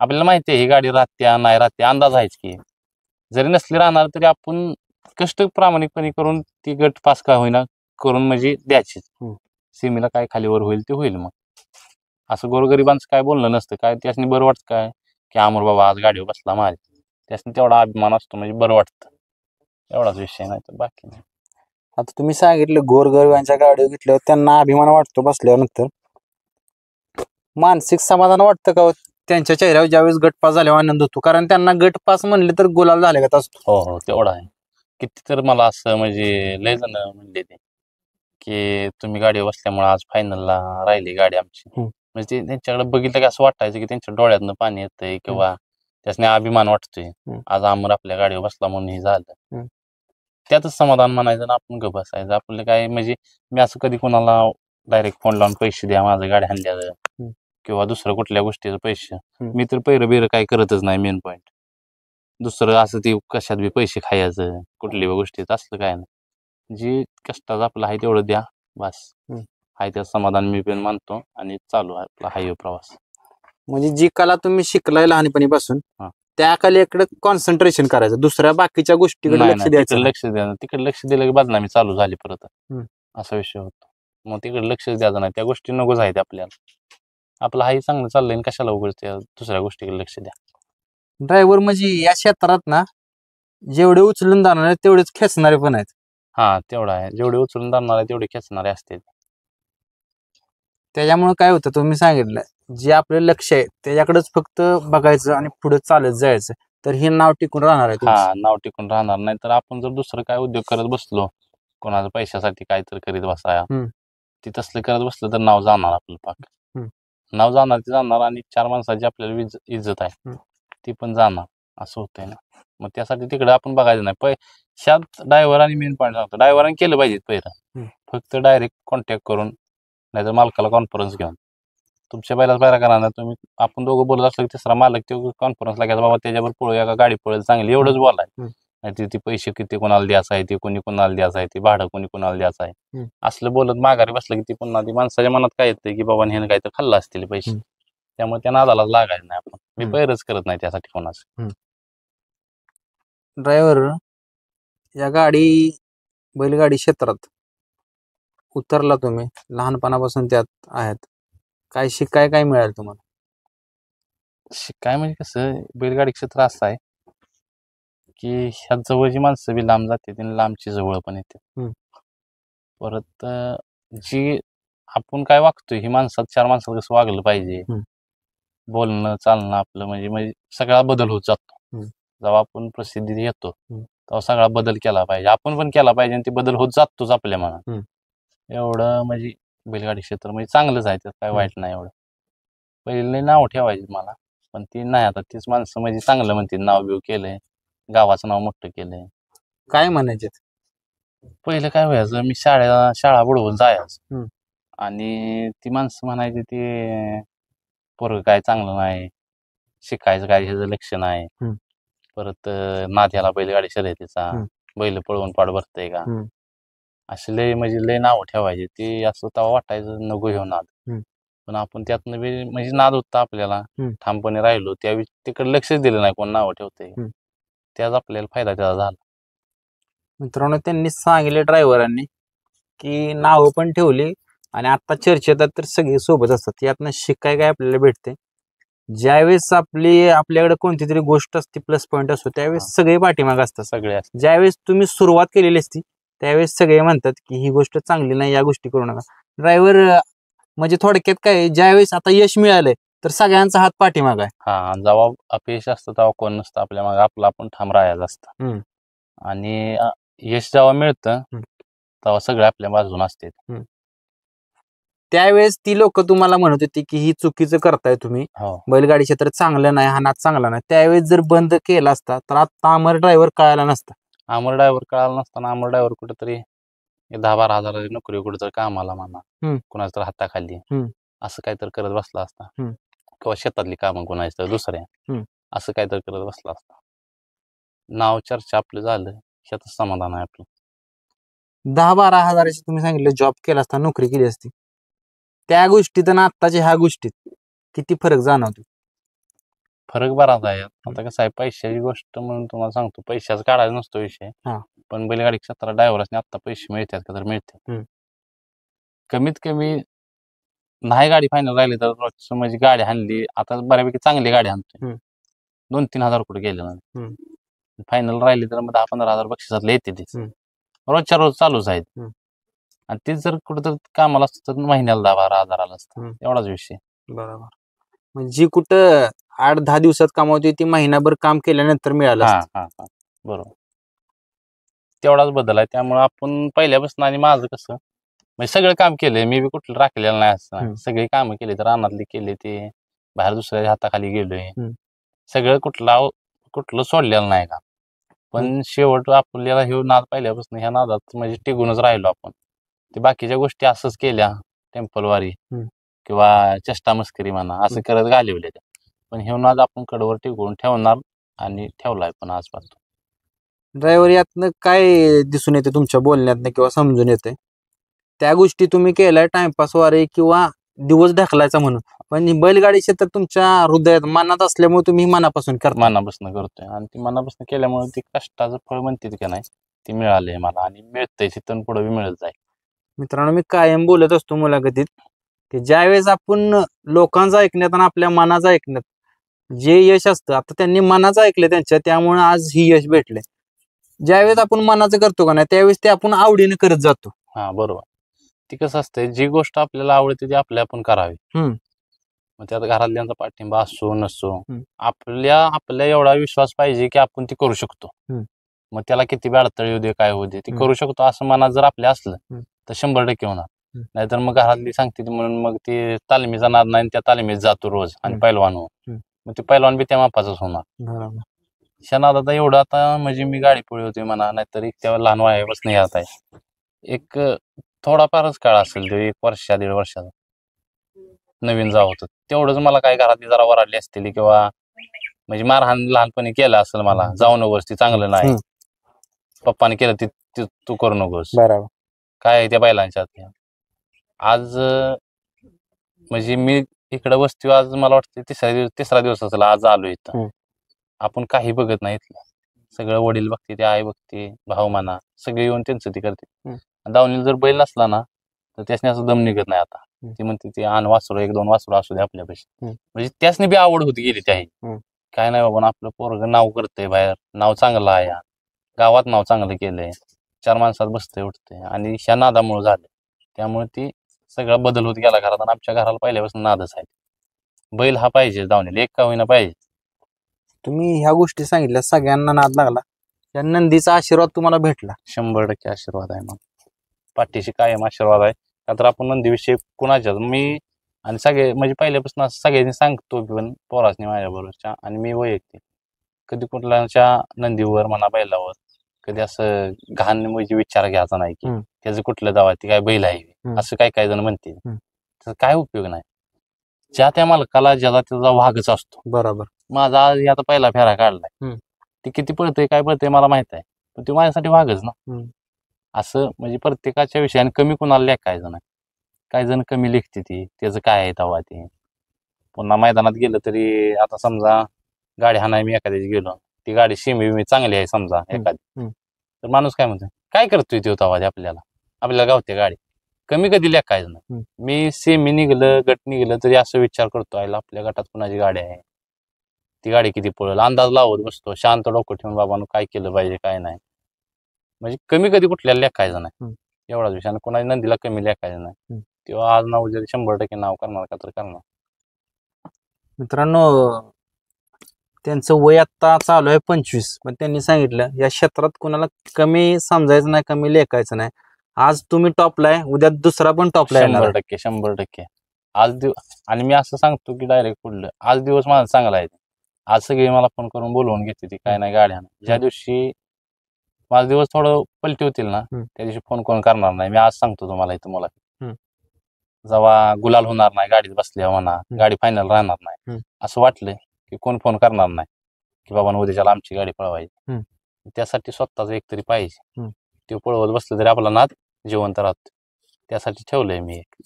आपल्याला माहिती आहे ही गाडी राहत्या नाही राहत्या अंदाज आहेच की, जरी नसली राहणार तरी आपण कष्ट प्रामाणिकपणे करून ती गट पास का होईना करून म्हणजे द्यायची. सीमेला काय खालीवर होईल ते होईल. मग असं गोरगरिबांचं काय बोलणं नसतं, काय त्यासनी बरं वाटतं काय की अमर बाबा आज गाडीवर बसला माझ्या, त्यासनी तेवढा अभिमान असतो, म्हणजे बरं वाटतं, एवढाच विषय, नाही तर बाकी नाही. आता तुम्ही सांगितलं गोरगरिबांच्या गाडीवर घेतल्यावर त्यांना अभिमान वाटतो बसल्यानंतर, मानसिक समाधान वाटतं का हो? त्यांच्या चेहऱ्यावर ज्यावेळेस गटपास झाल्यावर आनंद होतो, कारण त्यांना गटपास म्हणले तर गुलाल झाले का असतो. हो तेवढा आहे. किती तर मला असं म्हणजे लय जण म्हणले ते की तुम्ही गाडीवर बसल्यामुळे आज फायनलला राहिली गाडी आमची. म्हणजे ते त्यांच्याकडे बघितलं की असं वाटायचं की त्यांच्या डोळ्यातनं पाणी येतंय किंवा त्यासने अभिमान वाटतोय, आज अमर आपल्या गाडीवर बसला म्हणून हे झालं. त्यातच समाधान म्हणायचं ना, आपण गप बसायचं. आपलं काय म्हणजे मी असं कधी कोणाला डायरेक्ट फोन लावून पैसे द्या माझं गाडी हाणल्याचं किंवा दुसरं कुठल्या गोष्टीचं पैसे, मी तर पैरं बिरं काय करतच नाही. मेन पॉईंट दुसरं असं ती कशात बी पैसे खायचं कुठली गोष्टीत असलं काय नाही. जी कष्टाचं आपलं आहे तेवढं द्या बस, आहे त्या समाधान मी पण मानतो आणि चालू आहे आपला हायवे प्रवास. म्हणजे जी कला तुम्ही शिकलाय लहानपणीपासून त्या कलेकडे कॉन्सन्ट्रेशन करायचं, दुसऱ्या बाकीच्या गोष्टीकडे लक्ष द्यायचं. तिकडे लक्ष दिलं की बदनामी चालू झाली परत, असा विषय होतो. मग तिकडे लक्ष द्यायचं नाही, त्या गोष्टी नकोच आहेत आपल्याला. आपलं हाही चांगलं चाललंय आणि कशाला उगाच त्या दुसऱ्या गोष्टीकडे लक्ष द्या. ड्रायव्हर म्हणजे या क्षेत्रात ना जेवढे उचलून जाणार तेवढेच खेचणारे पण आहेत. तेवढा आहे, जेवढे उचलून जाणार तेवढे खेचणारे असते. त्याच्यामुळे काय होतं तुम्ही सांगितलं, जे आपलं लक्ष आहे त्याच्याकडेच फक्त बघायचं आणि पुढे चालत जायचं, तर हे नाव टिकून राहणार आहे. नाव टिकून राहणार नाही. तर आपण जर दुसरं काय उद्योग करत बसलो, कोणाच्या पैशासाठी काय तर करीत बसाया, ती तसलं करत बसलं तर नाव जाणार आपलं पाक. नाव जाणार ते जाणार आणि 4 माणसाची आपल्याला इज्जत आहे ती पण जाणार, असं होतंय ना. मग त्यासाठी तिकडे आपण बघायचं नाही. पैशात ड्रायव्हरांनी मेन पॉईंट सांगतो, ड्रायव्हरांनी केलं पाहिजे पहिलं, फक्त डायरेक्ट कॉन्टॅक्ट करून नाहीतर मालकाला कॉन्फरन्स घेऊन तुमच्या बैलाच पायरा करा ना तुम्ही, आपण दोघं बोलत असलं की तिसरा मालक ते कॉन्फरन्सला घ्यायचा, बाबा त्याच्यावर पळूया का गाडी पळेल चांगली, एवढंच बोलाय. नाही ती पैसे किती कोणाला द्यायचं आहे, ते कोणी कोणाला द्यायचं आहे, ते भाडं कोणी कोणाला द्यायचं आहे, असलं बोलत माघारी बसलं की ती पुन्हा ती माणसाच्या मनात काय येतं की बाबा ह्यानं काय तर खाल्लं असतील पैसे, त्यामुळे त्या नादाला लागायचं नाही आपण. मी पैरच करत नाही त्यासाठी कोणाचं. ड्रायव्हर या बैलगाडी क्षेत्रात उतरला तुम्ही, लहानपणापासून त्यात आहेत, काय शिकाय काय मिळालं तुम्हाला? काय म्हणजे कसं बैलगाडी क्षेत्र असं आहे की ह्या जवळची माणसं बी लांब जाते आणि लांबची जवळ पण येते. हम्म. परत जी आपण काय वागतोय ही माणसात 4 माणसात कसं वागलं पाहिजे, हम्म. बोलणं चालणं आपलं म्हणजे म्हणजे सगळा बदल होत जातो. हम्म. जेव्हा आपण प्रसिद्धीत येतो हम्म. तेव्हा सगळा बदल केला पाहिजे, आपण पण केला पाहिजे आणि ते बदल होत जातोच आपल्या मनात. हम्म. एवढं म्हणजे बैलगाडी क्षेत्र म्हणजे चांगलंच आहे, त्यात काय हम्म. वाईट नाही एवढं. पहिले नाव ठेवायचे मला, पण ती नाही आता तीच माणसं म्हणजे चांगलं म्हणते, नाव बिव केलंय, गावाचं नाव मोठं केलंय. काय म्हणायचे? पहिलं काय व्हायचं, मी शाळा बुडवून जायचं हम्म. आणि ती माणसं म्हणायची ते पोरगं काय चांगलं नाही, शिकायचं काय ह्याचं लक्ष नाही. हम्म. परत नाद्याला बैलगाडी शर्यतीचा, हम्म. बैल पळवून पाठ भरतंय का, हम्म. असे लय म्हणजे लय नावं ठेवायचे. ते असं तेव्हा वाटायचं नको ह्यो नाद. हम्म. पण आपण त्यातनं बी म्हणजे नाद होता आपल्याला, हम्म. ठामपणे राहिलो त्यावेळी तिकडे लक्षच दिलं नाही कोण नावं ठेवतंय. हम्म. त्याच आपल्याला फायदा त्याचा झाला. मित्रांनो, त्यांनी सांगितले ड्रायव्हरांनी की नावं पण ठेवली आणि आता चर्चेत तर सगळे सोबत असतात. यातनं शिकाय काय आपल्याला भेटते, ज्यावेळेस आपल्याकडे कोणती तरी गोष्ट असते, प्लस पॉईंट असतो, त्यावेळेस सगळे पाठीमागे असतात. सगळे असतात. ज्यावेळेस तुम्ही सुरुवात केलेली असती त्यावेळेस सगळे म्हणतात की ही गोष्ट चांगली नाही, या गोष्टी करू नका. ड्रायव्हर म्हणजे थोडक्यात काय, ज्यावेळेस आता यश मिळालंय तर सगळ्यांचा हात पाठीमागा आहे. हा, आणि जेव्हा अपयश असतं तेव्हा कोण नसतं आपल्या मागे, आपलं आपण ठाम राहायचं असतं. हम्म. आणि यश जेव्हा मिळतं हम्म. तेव्हा सगळे आपल्या बाजून असते. त्यावेळेस ती लोक तुम्हाला म्हणत होती की ही चुकीचं करताय तुम्ही, हो, बैलगाडी क्षेत्र चांगलं नाही, हा नाद चांगला नाही. त्यावेळेस जर बंद केला असता तर आता अमर ड्रायव्हर कळाला नसता. अमर ड्रायव्हर कळाला नसताना अमर ड्रायव्हर कुठेतरी 10-12 हजाराची नोकरी कुठेतरी कामाला म्हणा, हम्म. कुणाच्या तर हाताखाली हम्म. असं काहीतरी करत बसला असता. हम्म. किंवा शेतातली कामं कोणाची तर दुसऱ्या, हम्म. असं काहीतरी करत बसला असता. नाव चर्चा आपलं झालं, ह्यातच समाधान आहे आपलं. 10-12 हजाराची तुम्ही सांगितलं जॉब केला असता, नोकरी केली असती, त्या गोष्टीत आणि आत्ताच्या ह्या गोष्टीत किती फरक जाणवतो? फरक बराच आहे. आता कसं आहे, पैशाची गोष्ट म्हणून तुम्हाला सांगतो, पैशाचा काढायचा नसतो विषय, हा. पण बैलगाडी क्षेत्रात ड्रायव्हरने आता पैसे मिळतात का तर मिळतात. हम्म. कमीत कमी नाही गाडी फायनल राहिली तर रोजचं म्हणजे गाडी हाणली, आता बऱ्यापैकी चांगली गाडी हाणतोय, हम्म. 2-3 हजार कुठे गेले ना. हम्म. फायनल राहिली तर मग 10-15 हजार बक्षिसातले येते तीच. हम्म. रोजच्या रोज चालूच आहेत. हम्म. आणि तीच जर कुठं तर कामाला असतं तर महिन्याला 10-12 हजाराला असतं. हम्म. एवढाच विषय. बरोबर. म्हणजे जी कुठं 8-10 दिवसात कमावते ती महिनाभर काम केल्यानंतर मिळालं हा असतं. हा हा बरोबर. तेवढाच बदल आहे. त्यामुळे आपण पहिल्यापासून, आणि माझं कसं म्हणजे सगळं काम केलंय मी बी, कुठलं राखलेलं नाही असं नाही. सगळी कामं केली, तर रानातली केली, ते बाहेर दुसऱ्याच्या हाताखाली गेलोय, सगळं कुठलं सोडलेलं नाही का. पण शेवट आपल्याला हे नाद पहिल्यापासून, ह्या नादात म्हणजे टिकूनच राहिलो आपण. ते बाकीच्या गोष्टी असंच केल्या, टेम्पलवारी किंवा चेष्टा मस्करी म्हणा, असं करत घालवले. पण हे नाद आपण कडवर टिकवून ठेवणार आणि ठेवलाय पण आजपासून. ड्रायव्हर, यातनं काय दिसून येते तुमच्या बोलण्यातनं किंवा समजून येते, त्या गोष्टी तुम्ही केल्या टाइमपास वारे किंवा दिवस ढकलायचा म्हणून, पण बैलगाडी क्षेत्र तुमच्या हृदयात, मनात असल्यामुळे तुम्ही मनापासून करता. मनापासून करतोय, आणि ती मनापासून केल्यामुळे ती कष्टाचं फळ म्हणते की नाही, ती मिळालंय मला आणि मिळतंय, तिथून पुढे बी मिळत जाईल. मित्रांनो, मी कायम बोलत असतो मुलाखतीत की ज्यावेळेस आपण लोकांचं ऐकण्यात आणि आपल्या मनाचं ऐकण्यात जे यश असतं, आता त्यांनी मनाचं ऐकलं त्यांच्या, त्यामुळे आज ही यश भेटले. ज्यावेळेस आपण मनाचं करतो का नाही, त्यावेळेस ते आपण आवडीने करत जातो. हा, बरोबर. ती कसं असतंय, जी गोष्ट आपल्याला आवडते ती आपल्या आपण करावी. मग त्यात घरातल्यांचा पाठिंबा असो नसो, आपल्या एवढा विश्वास पाहिजे की आपण ती करू शकतो. मग त्याला किती बी अडथळे येऊ दे, काय होऊ दे, ती करू शकतो असं मनात जर आपल्या असलं तर 100% होणार. नाहीतर मग घरातली सांगते म्हणून मग ती तालमीचा नाद नाही, त्या तालमीत जातो रोज आणि पैलवान हो, मग ते पैलवान बी त्या मापाचाच होणार. ह्या नादात एवढं आता म्हणजे मी गाडी पळी होती म्हणा, नाहीतर तेव्हा लहान वयापासून येत आहे. एक थोडाफारच काळ असेल, 1 वर्ष 1.5 वर्षाचा नवीन जाव होतं, तेवढंच मला काय घरातली जरा वराडली असतील किंवा म्हणजे मारहाण लहानपणी केलं असेल मला, जाऊ नकोस, ती चांगलं नाही, पप्पाने केलं ती तू करू नकोस, बरोबर. काय त्या बैलांच्या आज म्हणजे मी इकडं वस्ती, आज मला वाटतं तिसरा दिवस असेल आज आलो इथं. आपण काही बघत नाही, सगळं वडील बघते, ते आई बघते, भाऊ म्हणा, सगळे येऊन त्यांचं ती करते. दावणीला जर बैल नसला ना तर त्याने असं दम निघत नाही. आता ती म्हणते ती आण वासरू, 1-2 वासरू असू दे आपल्यापाशी. हम्म. म्हणजे त्यासनी बी आवड होती गेली त्याही. हम्म. काय नाही बाबा, आपलं पोरग नाव करतंय बाहेर, नाव चांगलं आहे, गावात नाव चांगलं केलंय, 4 माणसात बसतंय उठतंय, आणि ह्या नादामुळे झालं. त्यामुळे ती सगळा बदल होत गेला घरात, आणि आमच्या घराला पहिल्यापासून नादच आहे. बैल हा पाहिजे दावणीला, एक का होईना पाहिजे. तुम्ही ह्या गोष्टी सांगितल्या, सगळ्यांना नाद लागला, त्या नंदीचा आशीर्वाद तुम्हाला भेटला. 100% आशीर्वाद आहे. मग पाठीशी कायम आशीर्वाद आहे. का तर आपण नंदीविषयी कुणाच्या मी आणि सगळे म्हणजे पहिल्यापासून असं सगळ्यांनी सांगतो पण पोरासनी माझ्याबरोबरच्या, आणि मी वैयक्तिक कधी कुठल्याच्या नंदीवर म्हणा बैलावर कधी असं घाण म्हणजे विचार घ्यायचा नाही की त्याचं कुठलं दावा, ती काय बैल आहे असं काय जण म्हणते. त्याचा काय उपयोग नाही. ज्या त्या मालकाला ज्याचा त्याचा वाघच असतो. बरोबर. माझा आज आता पहिला फेरा काढलाय, ती किती पळतंय काय पळतंय मला माहित आहे, पण ती माझ्यासाठी वाघच ना. असं म्हणजे प्रत्येकाच्या विषयाने कमी कुणाला लेखायचं नाही. काही जण कमी लिखते ती, त्याचं काय आहे तेव्हा ते. पुन्हा मैदानात गेलं तरी आता समजा गाडी हाणाय मी एखाद्याची गेलो, ती गाडी शिमी चांगली आहे समजा एखादी, तर माणूस काय म्हणतो, काय करतोय तो तेव्हा आपल्याला गावते गाडी. कमी कधी लेखायचं नाही. मी सेमी निघलं गट निघलं तरी असं विचार करतो, आयला आपल्या गटात कुणाची गाडी आहे, ती गाडी किती पळेल, अंदाज लावत बसतो, शांत डोकं ठेवून बाबांनो काय केलं पाहिजे काय नाही. म्हणजे कमी कधी कुठल्याला लेखायचं नाही. एवढाच विषय, कोणाच्या नंदीला कमी लेखायचं नाही. तेव्हा आज नाव जरी 100% नाव करणार का तर करणार. मित्रांनो, त्यांचं वय आता चालू आहे 25, पण त्यांनी सांगितलं या क्षेत्रात कोणाला कमी समजायचं नाही, कमी लेखायचं नाही. आज तुम्ही टॉपला आहे, उद्या दुसरा पण टॉपला आहे. 100% आज आणि मी असं सांगतो की डायरेक्ट पुढलं आज दिवस माझा चांगला आहे. आज सगळे मला फोन करून बोलवून घेते ती काय नाही गाड्या. ज्या दिवशी माझा दिवस थोडं पलटी होतील ना, त्या दिवशी फोन कोण करणार नाही. मी आज सांगतो तुम्हाला इथं, मला जेव्हा गुलाल होणार नाही गाडीत बसल्या म्हणा, गाडी फायनल राहणार नाही असं वाटलं की कोण फोन करणार नाही की बाबा उद्याच्याला आमची गाडी पळवायची. त्यासाठी स्वतःच एकतरी पाहिजे. ते पळवत बसलं तरी आपला नाद जिवंत राहतो. त्यासाठी ठेवलंय मी एक.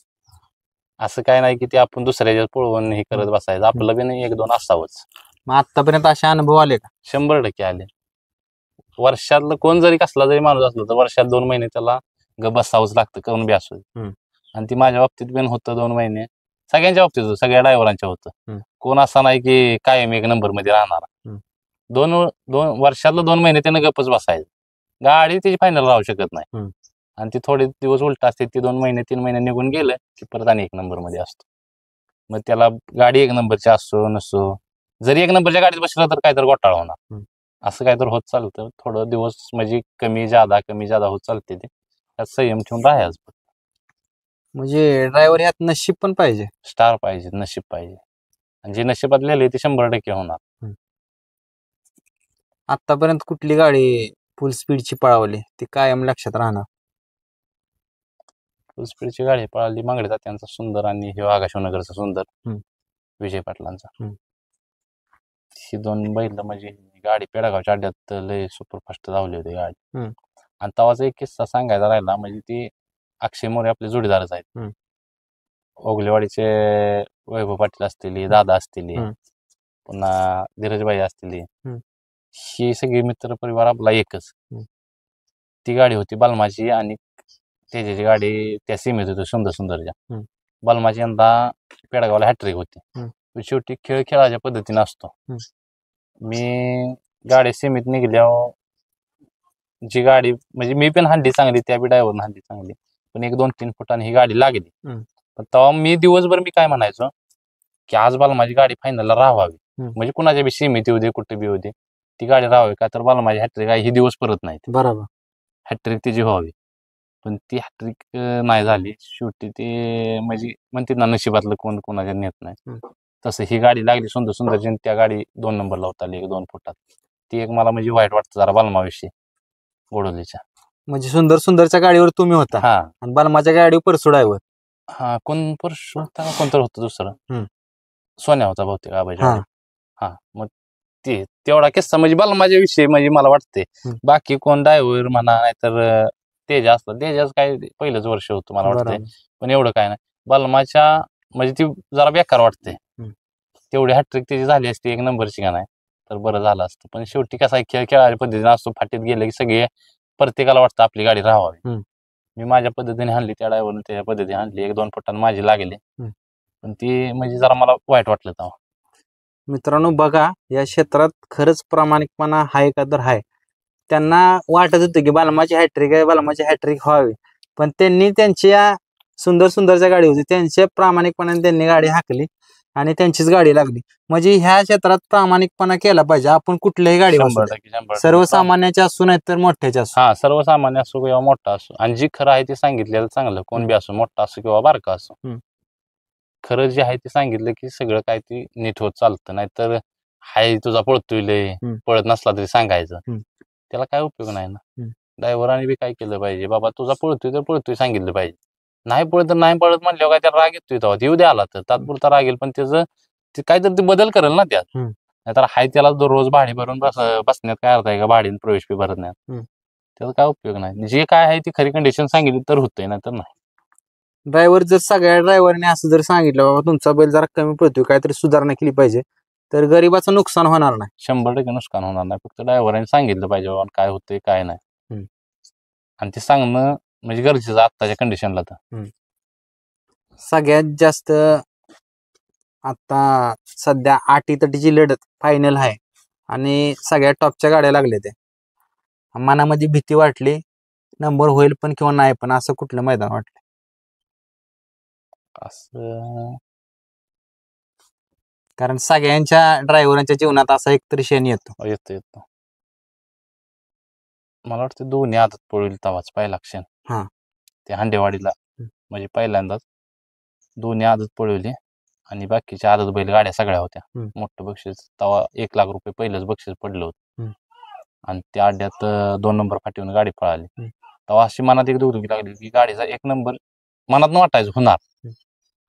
असं काय नाही की ते आपण दुसऱ्याच्या पळवून हे करत बसायचं, आपलं बी नाही 1-2 असावंच. मग आतापर्यंत असे अनुभव आले का? 100% आले. वर्षातलं कोण जरी कसला जरी माणूस असला तर वर्षात 2 महिने त्याला बसावंच लागतं, करून बी असू. आणि ती माझ्या बाबतीत पण होतं 2 महिने, सगळ्यांच्या बाबतीत होतं, सगळ्या ड्रायव्हरांच्या होतं. कोण असा नाही की कायम 1 नंबर मध्ये राहणार. 2 वर्षातलं 2 महिने त्यानं गप्पच बसायचं. गाडी त्याची फायनल राहू शकत नाही. आणि ती थोडे दिवस उलट असते, ती 2 महिने 3 महिने निघून गेलं की परत आणि 1 नंबर मध्ये असतो. मग त्याला गाडी 1 नंबरची असो नसो, जरी 1 नंबरच्या गाडीत बसला तर काहीतरी घोटाळा होणार. असं काहीतरी होत चालतं. थोडं दिवस म्हणजे कमी जादा होत चालते. ते त्यात संयम ठेवून राहायचं. म्हणजे ड्रायव्हर ह्यात नशीब पण पाहिजे, स्टार पाहिजे, नशीब पाहिजे, आणि जे नशिबात लिहिले ते 100% होणार. आतापर्यंत कुठली गाडी फुल स्पीडची पळवली ती कायम लक्षात राहणार? फुल स्पीडची गाडी पळाली मांगडे तात्यांचा सुंदर आणि हे आकाशनगरचा सुंदर, विजय पाटलांचा. ही 2 बैल म्हणजे गाडी पेडगावच्या अड्ड्यात लय सुपरफास्ट धावली होती गाडी. आणि तवाचा एक किस्सा सांगायचा राहिला म्हणजे ती अक्षय मोरे आपले जोडीदारच आहेत. ओगलेवाडीचे वैभव पाटील असतील, दादा असतील, पुन्हा धीरजबाई असतील, ही सगळी मित्र परिवार आपला एकच. ती गाडी होती बलमाची आणि तेजाची गाडी त्या सीमेत होती सुंदरच्या. बलमाची यंदा पेडगावला हॅट्रिक होती. शेवटी खेळ खेळाच्या पद्धतीने असतो. मी गाडी सीमेत निघल्यावर जी गाडी म्हणजे मी पण हांडी चांगली, त्या बी ड्रायव्हरनं हांडी चांगली, पण 1-2-3 फुटाने ही गाडी लागली. पण तेव्हा मी दिवसभर मी काय म्हणायचो की आज माझी गाडी फायनलला राहावी, म्हणजे कुणाच्या बी सीमेत येऊ दे कुठे बी येऊ दे ती गाडी राहावी, का तर माझी हॅट्रिक आहे ही दिवस परत नाही. बरोबर, हॅट्रिक तिची व्हावी. पण ती हॅट्रिक नाही झाली. शेवटी ते म्हणजे म्हणते ना नशिबातलं कोण कोणाच्या नेत नाही, तसं ही गाडी लागली सुंदरची. त्या गाडी 2 नंबरला होता 1-2 फुटात. ती एक मला म्हणजे वाईट वाटतं जरा बलमाविषयी गोडोलीच्या. म्हणजे सुंदरच्या गाडीवर तुम्ही होता आणि बलमाच्या गाडीवर परसू ड्रायव्हर. कोण परसू होता कोणतर होतं दुसरं, सोन्या होता बहुतेक आबाजी. मग ते तेवढा किस्सा म्हणजे बलमाच्या विषयी म्हणजे मला वाटते. बाकी कोण ड्रायव्हर म्हणा नाहीतर तेजा असतं, तेजाच काय पहिलंच वर्ष होतं मला वाटतंय, पण एवढं काय नाही. बलमाच्या म्हणजे ती जरा बेकार वाटते. तेवढी हॅट्रिक त्याची झाली असती 1 नंबरची का नाही तर बरं झालं असतं. पण शेवटी कसा खेळ खेळाच्या पद्धतीने असतो, फाटीत गेले की सगळे प्रत्येकाला वाटतं आपली गाडी राहावी. मी माझ्या पद्धतीने हाणली, त्या ड्रायव्हरने त्याच्या पद्धतीने हाणली, 1-2 फुटांना माझी लागली. पण ती म्हणजे जरा मला वाईट वाटलं तेव्हा. मित्रांनो बघा, या क्षेत्रात खरंच प्रामाणिकपणा आहे का तर आहे. त्यांना वाटत होतं की बालमाची हॅट्रिक आहे, बालमाची हॅट्रिक व्हावी, पण त्यांनी त्यांच्या सुंदरच्या गाडी होती, त्यांच्या प्रामाणिकपणाने त्यांनी गाडी हाकली आणि त्यांचीच गाडी लागली. म्हणजे ह्या क्षेत्रात प्रामाणिकपणा केला पाहिजे. आपण कुठल्याही गाडी 100% सर्वसामान्याच्या असू नाही तर मोठ्याच्या असू. हा, सर्वसामान्य असो किंवा मोठा असो, आणि जी खरं आहे ते सांगितलेलं चांगलं. कोण बी असो, मोठा असो किंवा बारका असो, खरं जे आहे ते सांगितलं की सगळं काय ते नीट होत चालतं. नाहीतर हाय तुझा पळतोय लय, पळत नसला तरी सांगायचं, त्याला काय उपयोग नाही ना. ड्रायव्हरांनी बी काय केलं पाहिजे, बाबा तुझा पळतोय तर पळतोय सांगितलं पाहिजे. नाही पळत तर नाही पळत म्हणल्यावर काय त्याला राग येतोय, तेव्हा येऊ द्या आला तर तात्पुरता राग येईल, पण त्याचं ते काहीतरी ते बदल करेल ना त्यात. नाहीतर हाय त्याला दररोज भाडी भरून बसण्यात काय अर्थ आहे का, भाडीने प्रवेश फी भरण्यात, त्याचा काय उपयोग नाही. जे काय आहे ती खरी कंडिशन सांगितली तर होतंय, नाही तर नाही. ड्रायव्हर जर सगळ्या ड्रायव्हरने असं जर सांगितलं बाबा तुमचा बैल जरा कमी पळतोय, काहीतरी सुधारणा केली पाहिजे, तर गरीबाचं नुकसान होणार नाही. 100% नुकसान होणार नाही. फक्त ड्रायव्हरांनी सांगितलं पाहिजे बाबा काय होतंय काय नाही, आणि ते सांगणं म्हणजे गरजेचं आत्ताच्या कंडिशनला. तर सगळ्यात जास्त आता सध्या 8-तटीची लढत फायनल आहे आणि सगळ्यात टॉपच्या गाड्या लागल्या त्या. मनामध्ये भीती वाटली, नंबर होईल पण किंवा नाही पण, असं कुठलं मैदान वाटलं? असं कारण सगळ्यांच्या ड्रायव्हरांच्या जीवनात असा एकतरी क्षण येतो. येतो. मला वाटतं दोन्ही आदत पळवली तवाच पहिला क्षण. ते हांडेवाडीला म्हणजे पहिल्यांदाच दोन्ही आदत पळवली, आणि बाकीच्या आदत बैल गाड्या सगळ्या होत्या. मोठं बक्षीस तवा 1 लाख रुपये पहिलंच बक्षीस पडलं होतं, आणि त्या अड्ड्यात 2 नंबर फाटीवरून गाडी पळाली. तेव्हा अशी मनात एक दुगदुगी लागली की गाडीचा 1 नंबर मनात न वाटायचं होणार,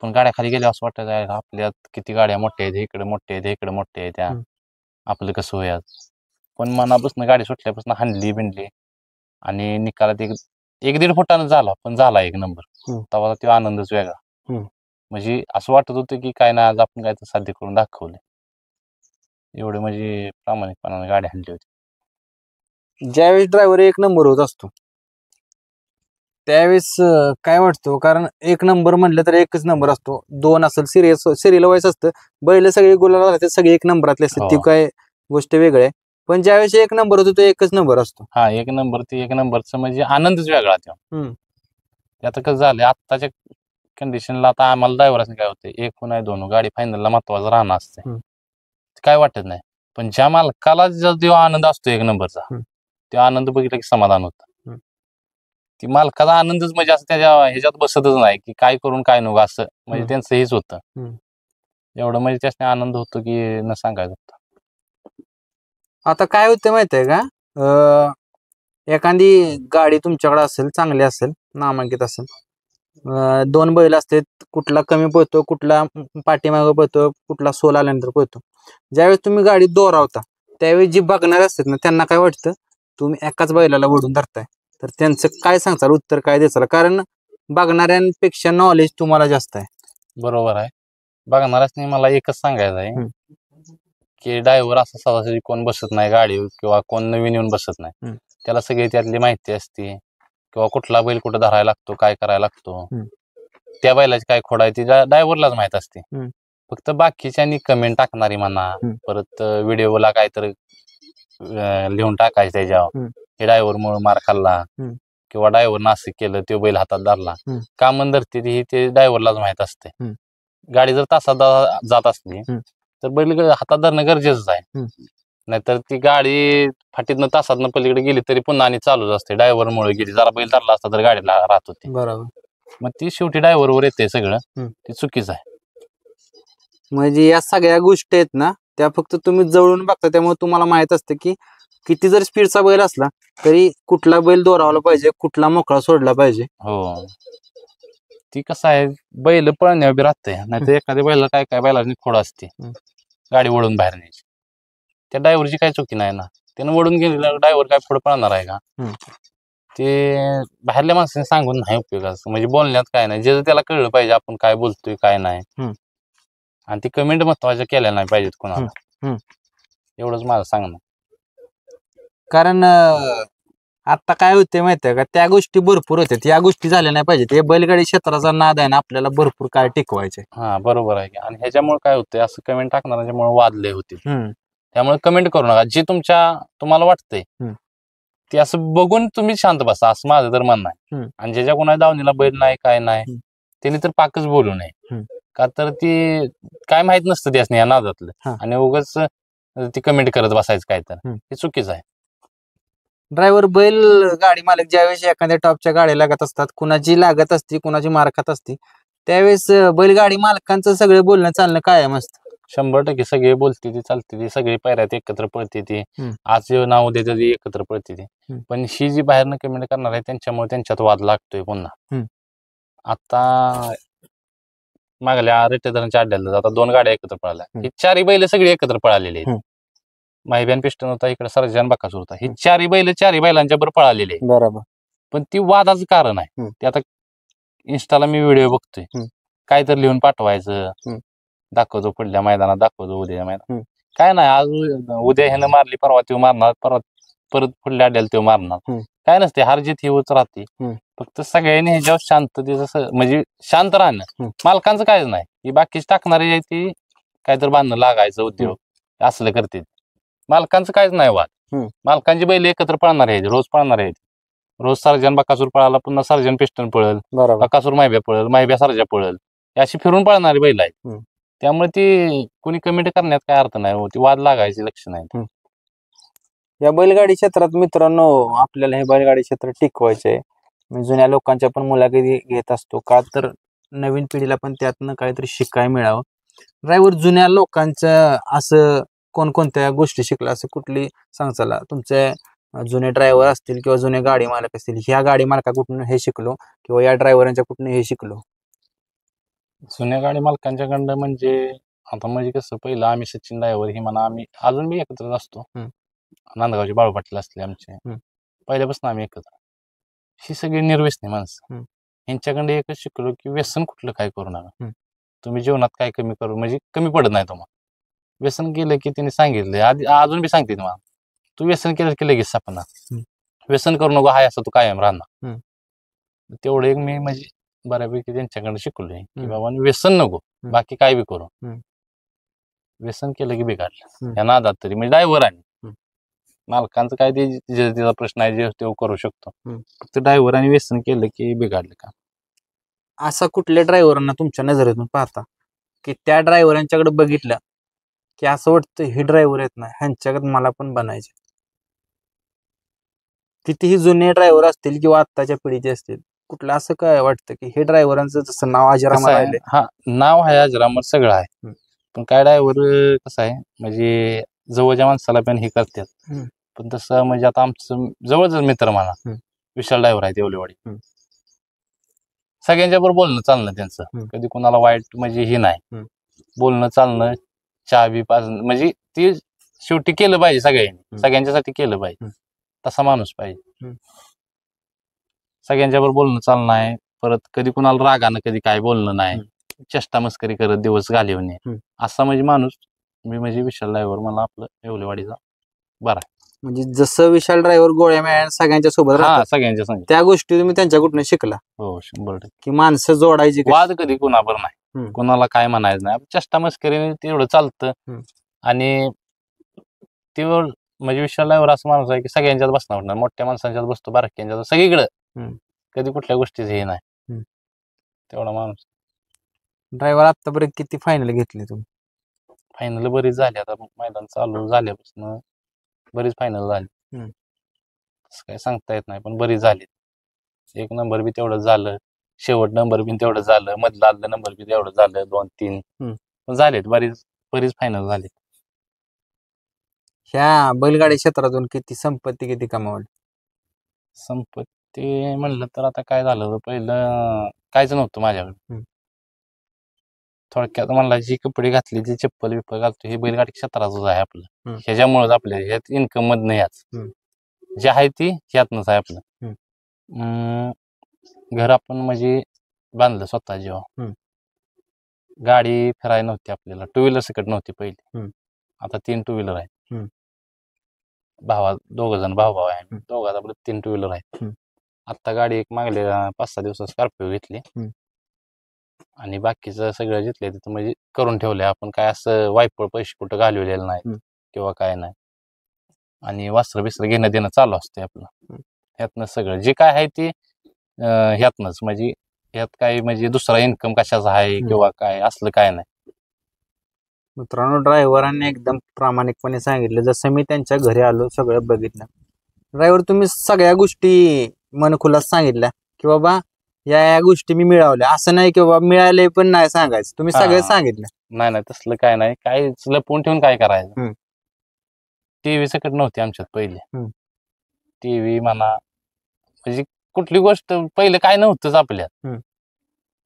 पण गाड्या खाली गेल्या असं वाटायचं आपल्यात किती गाड्या मोठ्या आहेत, इकडे मोठ्या आहेत, इकडे मोठ्या आहेत, त्या आपलं कसं होया. पण मनापासून गाडी सुटल्यापासून हाणली बिंडली, आणि निकालात 1-1.5 फुटानं झाला, पण झाला 1 नंबर. तेव्हा तो आनंदच वेगळा. म्हणजे असं वाटत होतं की काय नाही, आज आपण काय तर साध्य करून दाखवलं. एवढे म्हणजे प्रामाणिकपणाने गाडी हाणली होती. ज्यावेळेस ड्रायव्हर 1 नंबर होत असतो त्यावेळेस काय वाटतो, कारण 1 नंबर म्हटलं तर एकच नंबर असतो, 2 असेल सिरियल वाईज असतं, बैल सगळे गुलाला राहतात, सगळे 1 नंबरातले असतात, ती काय गोष्ट वेगळी आहे. पण ज्यावेळेस 1 नंबर होतो तो एकच नंबर असतो. हा, 1 नंबर ते 1 नंबरचं म्हणजे आनंदच वेगळा तो. आता कसं झालं आत्ताच्या कंडिशनला, आता आम्हाला ड्रायव्हरांनी काय होते, 1 नाही 2 गाडी फायनलला महत्वाचं राहणं असते, काय वाटत नाही. पण ज्या मालकाला जो आनंद असतो 1 नंबरचा, तो आनंद बघितला की समाधान होतं. ती मालकाचा आनंदच म्हणजे असं त्याच्या ह्याच्यात बसतच नाही की काय करून काय नको, असं म्हणजे त्यांचं हेच होतं. एवढं म्हणजे त्याने आनंद होतो की न सांगायचं होतं. आता काय होतं माहिती आहे का, एखादी गाडी तुमच्याकडे असेल, चांगली असेल, नामांकित असेल, 2 बैल असतात, कुठला कमी पळतो, कुठला पाठीमागं पळतो, कुठला सोल आल्यानंतर पळतो. ज्यावेळेस तुम्ही गाडी दोरावता त्यावेळेस जी बघणारे असतात ना, त्यांना काय वाटतं, तुम्ही एकाच बैलाला ओढून धरताय, तर त्यांचं काय सांगताल, उत्तर काय द्यायचं? कारण बघणाऱ्यांपेक्षा नॉलेज तुम्हाला जास्त आहे. बरोबर आहे. बघणाऱ्यासनी मला एकच सांगायचं आहे की ड्रायव्हर असं सहजासहजी कोण बसत नाही गाडीवर, किंवा कोण नवीन येऊन बसत नाही. त्याला सगळी त्यातली माहिती असते, किंवा कुठला बैल कुठं धरायला लागतो, काय करायला लागतो, त्या बैलाची काय खोड आहे ती ड्रायव्हरलाच माहित असते. फक्त बाकीच्यांनी कमेंट टाकणारी म्हणा, परत व्हिडिओला काहीतरी लिहून टाकायचं त्याच्यावर, हे ड्रायव्हरमुळे मार खाल्ला, किंवा ड्रायव्हरनं असं केलं, तो बैल हातात धरला, का मन धरते ती ते ड्रायव्हरलाच माहित असते. गाडी जर तासात जात असली तर बैल हातात धरणं गरजेचंच आहे. नाहीतर ती गाडी फाटीतनं तासातनं पलीकडे गेली तरी पुन्हा आणि चालूच असते, ड्रायव्हरमुळे गेली. जरा बैल धरला असता तर गाडीला राहत होती. बरोबर. मग ती शेवटी ड्रायव्हरवर येते सगळं, ती चुकीचं आहे. म्हणजे या सगळ्या गोष्टी आहेत ना, त्या फक्त तुम्ही जवळून बघता, त्यामुळे तुम्हाला माहित असतं की किती जर स्पीडचा बैल असला तरी कुठला बैल दोरावला पाहिजे, कुठला मोकळा सोडला पाहिजे. हो, ती कसं आहे, बैल पळण्यावर बी राहते. नाहीतर एखाद्या बैला काय बैलाची खोड असते गाडी ओढून बाहेर न्यायची, त्या ड्रायव्हरची काही चुकी नाही ना. त्यानं ओढून गेलेला ड्रायव्हर काय पुढे पळणार आहे का? ते बाहेरल्या माणसाने सांगून नाही उपयोगाचं, म्हणजे बोलण्यात काय नाही. जे त्याला कळलं पाहिजे आपण काय बोलतोय काय नाही, आणि ती कमेंट महत्वाच्या केल्या नाही पाहिजेत कोणाला, एवढंच माझं सांगणं. कारण आता काय होते माहितीये का, त्या गोष्टी भरपूर होत्यात, या गोष्टी झाल्या नाही पाहिजेत. हे बैलगाडी क्षेत्राचा नाद आहे ना, आपल्याला भरपूर काय टिकवायचे. हा बरोबर आहे की. आणि ह्याच्यामुळे काय होतंय, असं कमेंट टाकणाऱ्याच्यामुळे वादले होतील. हम्म त्यामुळे कमेंट करू नका. जे तुम्हाला वाटतंय ते असं बघून तुम्ही शांत बसा, असं माझं तर म्हणणं आहे. हम्म. आणि ज्याच्या कोणा दावणीला बैल नाही काय नाही हम्म. त्यांनी तर पाकच बोलू नये. का तर ती काय माहित नसतं त्यासनी या नादातलं, हा. आणि उगाच ती कमेंट करत बसायचं काय तर हे चुकीचं आहे. ड्रायव्हर बैल गाडी मालक ज्यावेळेस एखाद्या टॉपच्या गाड्या लागत असतात, कुणाची लागत असती, कुणाची मार खात असती, त्यावेळेस बैलगाडी मालकांचं सगळं बोलणं चालणं कायम असतं. 100% सगळे बोलते ती चालते ती, सगळी पायऱ्यात एकत्र पळते ती. आज नाव देते ती एकत्र पळते ती. पण ही जी बाहेरनं कमेंट करणार आहे त्यांच्यामुळे त्यांच्यात वाद लागतोय पुन्हा. आता मागल्या रेटेदारांच्या अड्ड्याला आता 2 गाड्या एकत्र पळाल्या, ही 4ही बैल सगळी एकत्र पळालेली आहेत. माहिब्यान पिस्टन होता, इकडे सर्जन बकासूर होता, ही 4ही बैलांच्या बरोबर पळालेली आहे. बरोबर. पण ती वादाचं कारण आहे. ते आता इन्स्टाला मी व्हिडिओ बघतोय, काय तर लिहून पाठवायचं, दाखवतो पुढल्या मैदानात, दाखवतो उद्या मैदानात. काय नाही, आज उद्या ह्यानं मारली, परवा तो मारणार, परत पुढल्या अड्ड्याला तो मारणार. काय नसते, हार जीत ही होत राहते. फक्त सगळ्यांनी ह्याच्यावर शांततेचं म्हणजे शांत राहणं. मालकांचं कायच नाही, ही बाकीची टाकणारी आहे ती काय तर बांधणं लागायचं उद्योग असलं करते. मालकांचं कायच नाही वाद. मालकांची बैल एकत्र पळणार आहे, रोज पळणार आहेत. रोज सर्जन बकासूर पळाला, पुन्हा सर्जन पिस्टन पळल, बकासूर माहिब्या पळल, माहिब्या सर्जा पळल, अशी फिरून पळणारी बैल आहेत. त्यामुळे ती कोणी कमेंट करण्यात काय अर्थ नाही, ती वाद लागायची लक्ष नाही. या बैलगाडी क्षेत्रात मित्रांनो, आपल्याला हे बैलगाडी क्षेत्र टिकवायचंय. मी जुन्या लोकांच्या पण मुलाखती घेत असतो, का तर नवीन पिढीला पण त्यातनं काहीतरी शिकायला मिळावं. ड्रायव्हर, जुन्या लोकांचं असं कोणकोणत्या गोष्टी शिकला, असं कुठली सांगचाला? तुमचे जुने ड्रायव्हर असतील किंवा जुने गाडी मालक असतील, ह्या गाडी मालकाकडून हे शिकलो किंवा या ड्रायव्हरांच्या कुठून हे शिकलो. जुन्या गाडी मालकांच्याकडं म्हणजे आता म्हणजे कसं, पहिलं आम्ही सचिन ड्रायव्हर ही म्हणा, आम्ही अजून बी एकत्रच असतो. नांदगावचे बाळू पाटील असले आमचे, पहिल्यापासून आम्ही एकत्र. ही सगळी निर्व्यसनी माणसं. यांच्याकडे एकच शिकलो की व्यसन कुठलं काय करू नका. तुम्ही जीवनात काय कमी करू म्हणजे कमी पडत नाही तुम्हाला. व्यसन केलं की त्यांनी सांगितलंय, आधी अजून बी सांगते तुम्हाला, तू व्यसन केलं की लगेच सापना. व्यसन करू नको, हाय असं तू कायम राहणार. तेवढं एक मी म्हणजे बऱ्यापैकी त्यांच्याकडे शिकलोय की बाबा व्यसन नको, बाकी काय बी करू. व्यसन केलं की बिघडलं या नादात तरी, म्हणजे ड्रायव्हर आहे. मालकांचं काय ते तिचा प्रश्न आहे, जे तो करू शकतो. फक्त ड्रायव्हर आणि व्यसन केलं की बिघडलं का. असा कुठल्या ड्रायव्हरांना तुमच्या नजरेतून पाहता की त्या ड्रायव्हरांच्याकडे बघितलं की असं वाटतं हे ड्रायव्हर आहेत ना, ह्यांच्याकडे मला पण बनायचे? कितीही जुने ड्रायव्हर असतील किंवा आत्ताच्या पिढीचे असतील, कुठलं असं काय वाटतं की हे ड्रायव्हरांचं जसं नाव अजरामर राहिले? हा, नाव आहे अजरामर सगळं आहे, पण काय ड्रायव्हर कसं आहे म्हणजे जवळच्या माणसाला पण हे करतात. पण तसं म्हणजे आता आमचं जवळच मित्र म्हणा, विशाल ड्रायव्हर आहे देवलेवाडी. सगळ्यांच्या बरोबर बोलणं चालणं त्यांचं, कधी कोणाला वाईट म्हणजे हे नाही. बोलणं चालणं, चहा बी पाजणं, म्हणजे ते शेवटी केलं पाहिजे सगळ्यांनी, सगळ्यांच्यासाठी केलं पाहिजे. तसा माणूस पाहिजे. सगळ्यांच्या बरोबर बोलणं चालणं आहे. परत कधी कुणाला रागानं कधी काय बोलणं नाही, चेष्टा मस्करी करत दिवस घालवणे, असा म्हणजे माणूस मी म्हणजे विशाल ड्रायव्हर मला आपलं येवलेवाडीचा बरा. म्हणजे जसं विशाल ड्रायव्हर गोळ्या मिळाल्या सगळ्यांच्या सोबत राहतात, सगळ्यांच्या संग, त्या गोष्टी तुम्ही त्यांच्याकडून शिकला? हो, 100%. की माणसं जोडायची, वाद कधी कुणाबर नाही, कुणाला काय म्हणायचं नाही, चेष्टा मस्करीने तेवढं चालतं. आणि तेवढं म्हणजे विशाल ड्रायव्हर असं माणूस आहे की सगळ्यांच्यात बसणार नाही, मोठ्या माणसांच्यात बसतो, बारक्यांच्यात, सगळीकडं, कधी कुठल्या गोष्टीच हे नाही, तेवढा माणूस. ड्रायव्हर आतापर्यंत किती फायनल घेतली तुम्ही? फायनल बरीच झाली, आता मैदान चालू झाल्यापासून बरीच फायनल झाली. तसं काय सांगता येत नाही, पण बरीच झाली. 1 नंबर बी तेवढं झालं, शेवट नंबर बी तेवढं झालं, मधला आदला नंबर बी तेवढं झालं, 2-3 पण झालेत, बरीच फायनल झाली. ह्या बैलगाडी क्षेत्रातून किती संपत्ती किती कमावली? संपत्ती म्हणलं तर आता काय झालं, पहिलं काहीच नव्हतं माझ्याकडे. थोडक्यात म्हणला, जी कपडे घातली, जी चप्पल बिप्पल घालतो, हे बैलगाडी क्षेत्राचंच आहे आपलं. ह्याच्यामुळेच आपल्या ह्यात इन्कम मधनं याच जे आहे ती ह्यातनंच आहे आपलं. घर आपण म्हणजे बांधलं स्वतः, जेव्हा गाडी फिरायला नव्हती आपल्याला, 2 व्हीलर सकट नव्हती पहिली, आता 3 2 व्हीलर आहे. दोघ जण भाऊ आहे, दोघात आपलं 3 टू व्हीलर आहेत. आता गाडी एक मागले 5-6 दिवसात स्कॉर्पिओ घेतली आणि बाकीचं सगळं जिथले तिथं म्हणजे करून ठेवले. आपण काय असं वायपळ पैसे कुठं घालवलेलं नाही किंवा काय नाही. आणि वस्त्र बिस्त्र घेणं देणं चालू असते आपलं. ह्यातनं सगळं जे काय आहे ते ह्यातनंच म्हणजे ह्यात काही म्हणजे दुसरा इन्कम कशाचा आहे किंवा काय असलं काय नाही. मित्रांनो, ड्रायव्हरांनी एकदम प्रामाणिकपणे सांगितलं. जसं मी त्यांच्या घरी आलो सगळं बघितलं. ड्रायव्हर, तुम्ही सगळ्या गोष्टी मनखुलास सांगितल्या की बाबा या गोष्टी मी मिळवल्या, असं नाही की बाबा मिळाले पण नाही सांगायचं. तुम्ही सगळं सांगितलं. नाही तसलं काय नाही. काय लपवून ठेवून काय करायचं. टीव्ही सकट नव्हती आमच्यात पहिले. टीव्ही म्हणा म्हणजे कुठली गोष्ट पहिले काय नव्हतंच आपल्यात.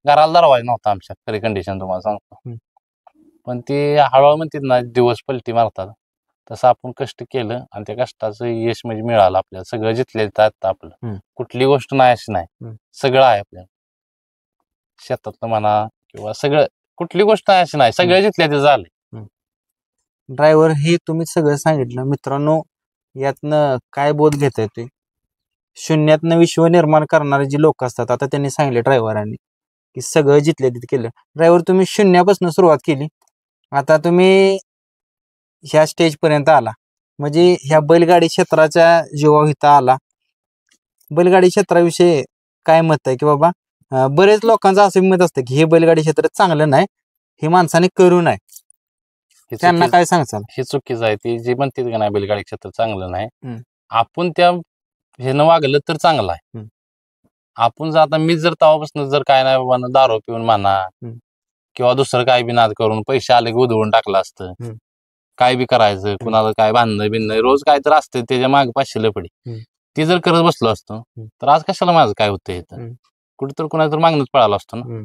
घराला दरवाजा नव्हता आमच्यात, खरी कंडिशन तुम्हाला सांगतो. पण ते हळूहळू म्हणतात ना, दिवस पलटी मारतात, तसं आपण कष्ट केलं आणि त्या कष्टाचं यश म्हणजे मिळालं आपल्याला. सगळं जिथले तिथं आपलं कुठली गोष्ट नाही अशी नाही, सगळं आहे आपल्याला. शेतातलं म्हणा किंवा सगळं कुठली गोष्ट नाही अशी नाही, सगळं जिथल्या तिथं झालंय. ड्रायव्हर, हे तुम्ही सगळं सांगितलं. मित्रांनो, यातनं काय बोध घेता येतोय? शून्यातनं विश्व निर्माण करणारे जे लोक असतात, आता त्यांनी सांगितले ड्रायव्हरांनी की सगळं जिथल्या तिथं केलं. ड्रायव्हर, तुम्ही शून्यापासून सुरुवात केली, आता तुम्ही ह्या स्टेज पर्यंत आला, म्हणजे ह्या बैलगाडी क्षेत्राच्या जीवावर इथं आला. बैलगाडी क्षेत्राविषयी काय मत आहे की बाबा बरेच लोकांचं असं मत असतं की हे बैलगाडी क्षेत्र चांगलं नाही, हे माणसाने करू नये, त्यांना काय सांगचाल? हे चुकीचं आहे. ती जी म्हणते का नाही बैलगाडी क्षेत्र चांगलं नाही, आपण त्या ह्यानं वागलं तर चांगलं आहे. आपण जर आता मी जर तेव्हापासून जर काय नाही बाबा दारू पिऊन म्हणा किंवा दुसरं काय बी नाद करून पैसे आले की उधळून टाकलं असतं, काय बी करायचं, कुणाला काय बांधणं बिनणं रोज काय तर असतं, त्याच्या मागे 500 लपडी ती जर करत बसलो असतो तर आज कशाला माझं काय होतं इथं, कुठं तर कुणाला तर मागणंच पळालं असतो ना.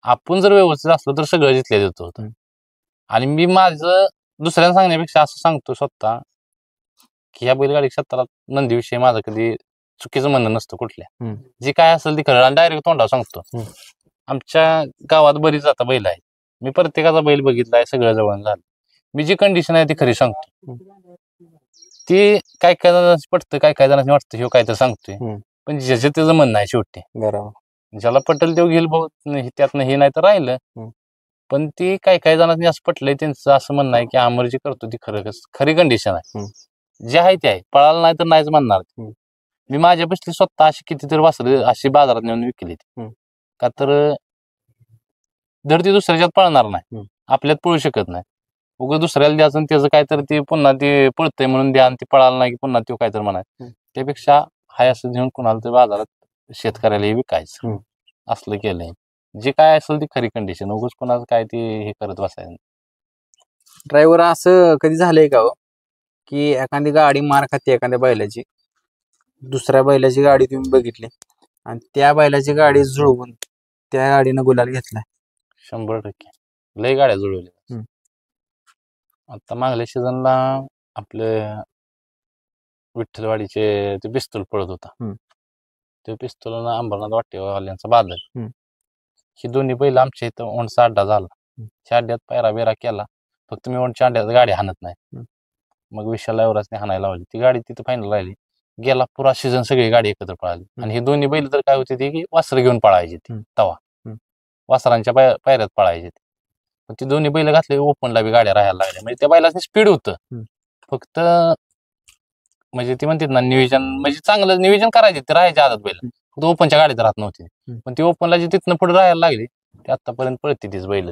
आपण जर व्यवस्थित असलो तर सगळं जिथल्या देत होतं. आणि मी माझं दुसऱ्यांना सांगण्यापेक्षा असं सांगतो स्वतः की ह्या बैलगाडी क्षेत्रात नंदीविषयी माझं कधी चुकीचं म्हणणं नसतं. कुठल्या जे काय असेल ते खरं आणि डायरेक्ट तोंडावर सांगतो. आमच्या गावात बरीच आता बैल आहेत, मी प्रत्येकाचा बैल बघितलाय, सगळं जवळ झालं. मी जी कंडिशन आहे ती खरी सांगतो. ती काय काय जणांना पटतं, काय काय जणांनी वाटतं ह्यो काय तर सांगतोय, पण ज्याचं त्याचं म्हणणं आहे शेवटी. बरोबर, ज्याला पटेल तेव्हा घेईल भाऊ, त्यातनं हे नाही तर राहिलं. पण ती काय काय जणांनी असं पटलंय, त्यांचं असं म्हणणं आहे की आमर जी करतो ती खरी कंडिशन आहे. जे आहे ते आहे, पळाला नाही तर नाहीच म्हणणार. मी माझ्यापाशी स्वतः अशी कितीतरी वासरं अशी बाजारात नेऊन विकली, का तर जर ती दुसऱ्याच्यात पळणार नाही, आपल्यात पळू शकत नाही. उगं दुसऱ्याला द्यायचं त्याचं काय तर ते पुन्हा ते पळतंय म्हणून द्या आणि ती पळाला नाही की पुन्हा तो काय तर म्हणाय. त्यापेक्षा हाय असं घेऊन कुणाला तर बाजारात शेतकऱ्याला विकायचं, असलं केलंय. जे काय असेल ती खरी कंडिशन, उगच कोणाचं काय ते हे करत बसायचं. ड्रायव्हर, असं कधी झालंय का हो की एखादी गाडी मार खाते एखाद्या बैलाची, दुसऱ्या बैलाची गाडी तुम्ही बघितली आणि त्या बैलाची गाडी जुळवून त्या गाडीनं गुलाल घेतलाय? 100% लय गाड्या जुळवल्या. आता मागल्या सीझनला आपले विठ्ठलवाडीचे ते पिस्तूल पळत होता, ते पिस्तूल अंबरनाथ वाटेवाल्यांचा बादल, ही दोन्ही बैल आमच्या इथं ओंडचा अड्डा झाला. त्या अड्ड्यात पायरा बिरा केला, फक्त मी ओंडच्या अड्ड्यात गाडी हाणत नाही. मग विशाल एवढाच हाणायला लावली, ती गाडी तिथं फायनल राहिली. गेला पुरा सीझन सगळी गाडी एकत्र पळाली. आणि हे दोन्ही बैल तर काय होते ते की वासरं घेऊन पळायची, तवा वासरांच्या पायऱ्यात पळायचे. पण ती दोन्ही बैल घातले ओपनला बी गाड्या राहायला लागल्या, म्हणजे त्या बैलाचं स्पीड होतं. फक्त म्हणजे ती म्हणतात ना नियोजन, म्हणजे चांगलं नियोजन करायचे, ते राहायचे आदत बैल, फक्त ओपनच्या गाडीत राहत नव्हती. पण ती ओपनला जी तिथनं पुढे राहायला लागली ते आतापर्यंत पळते तीच बैल.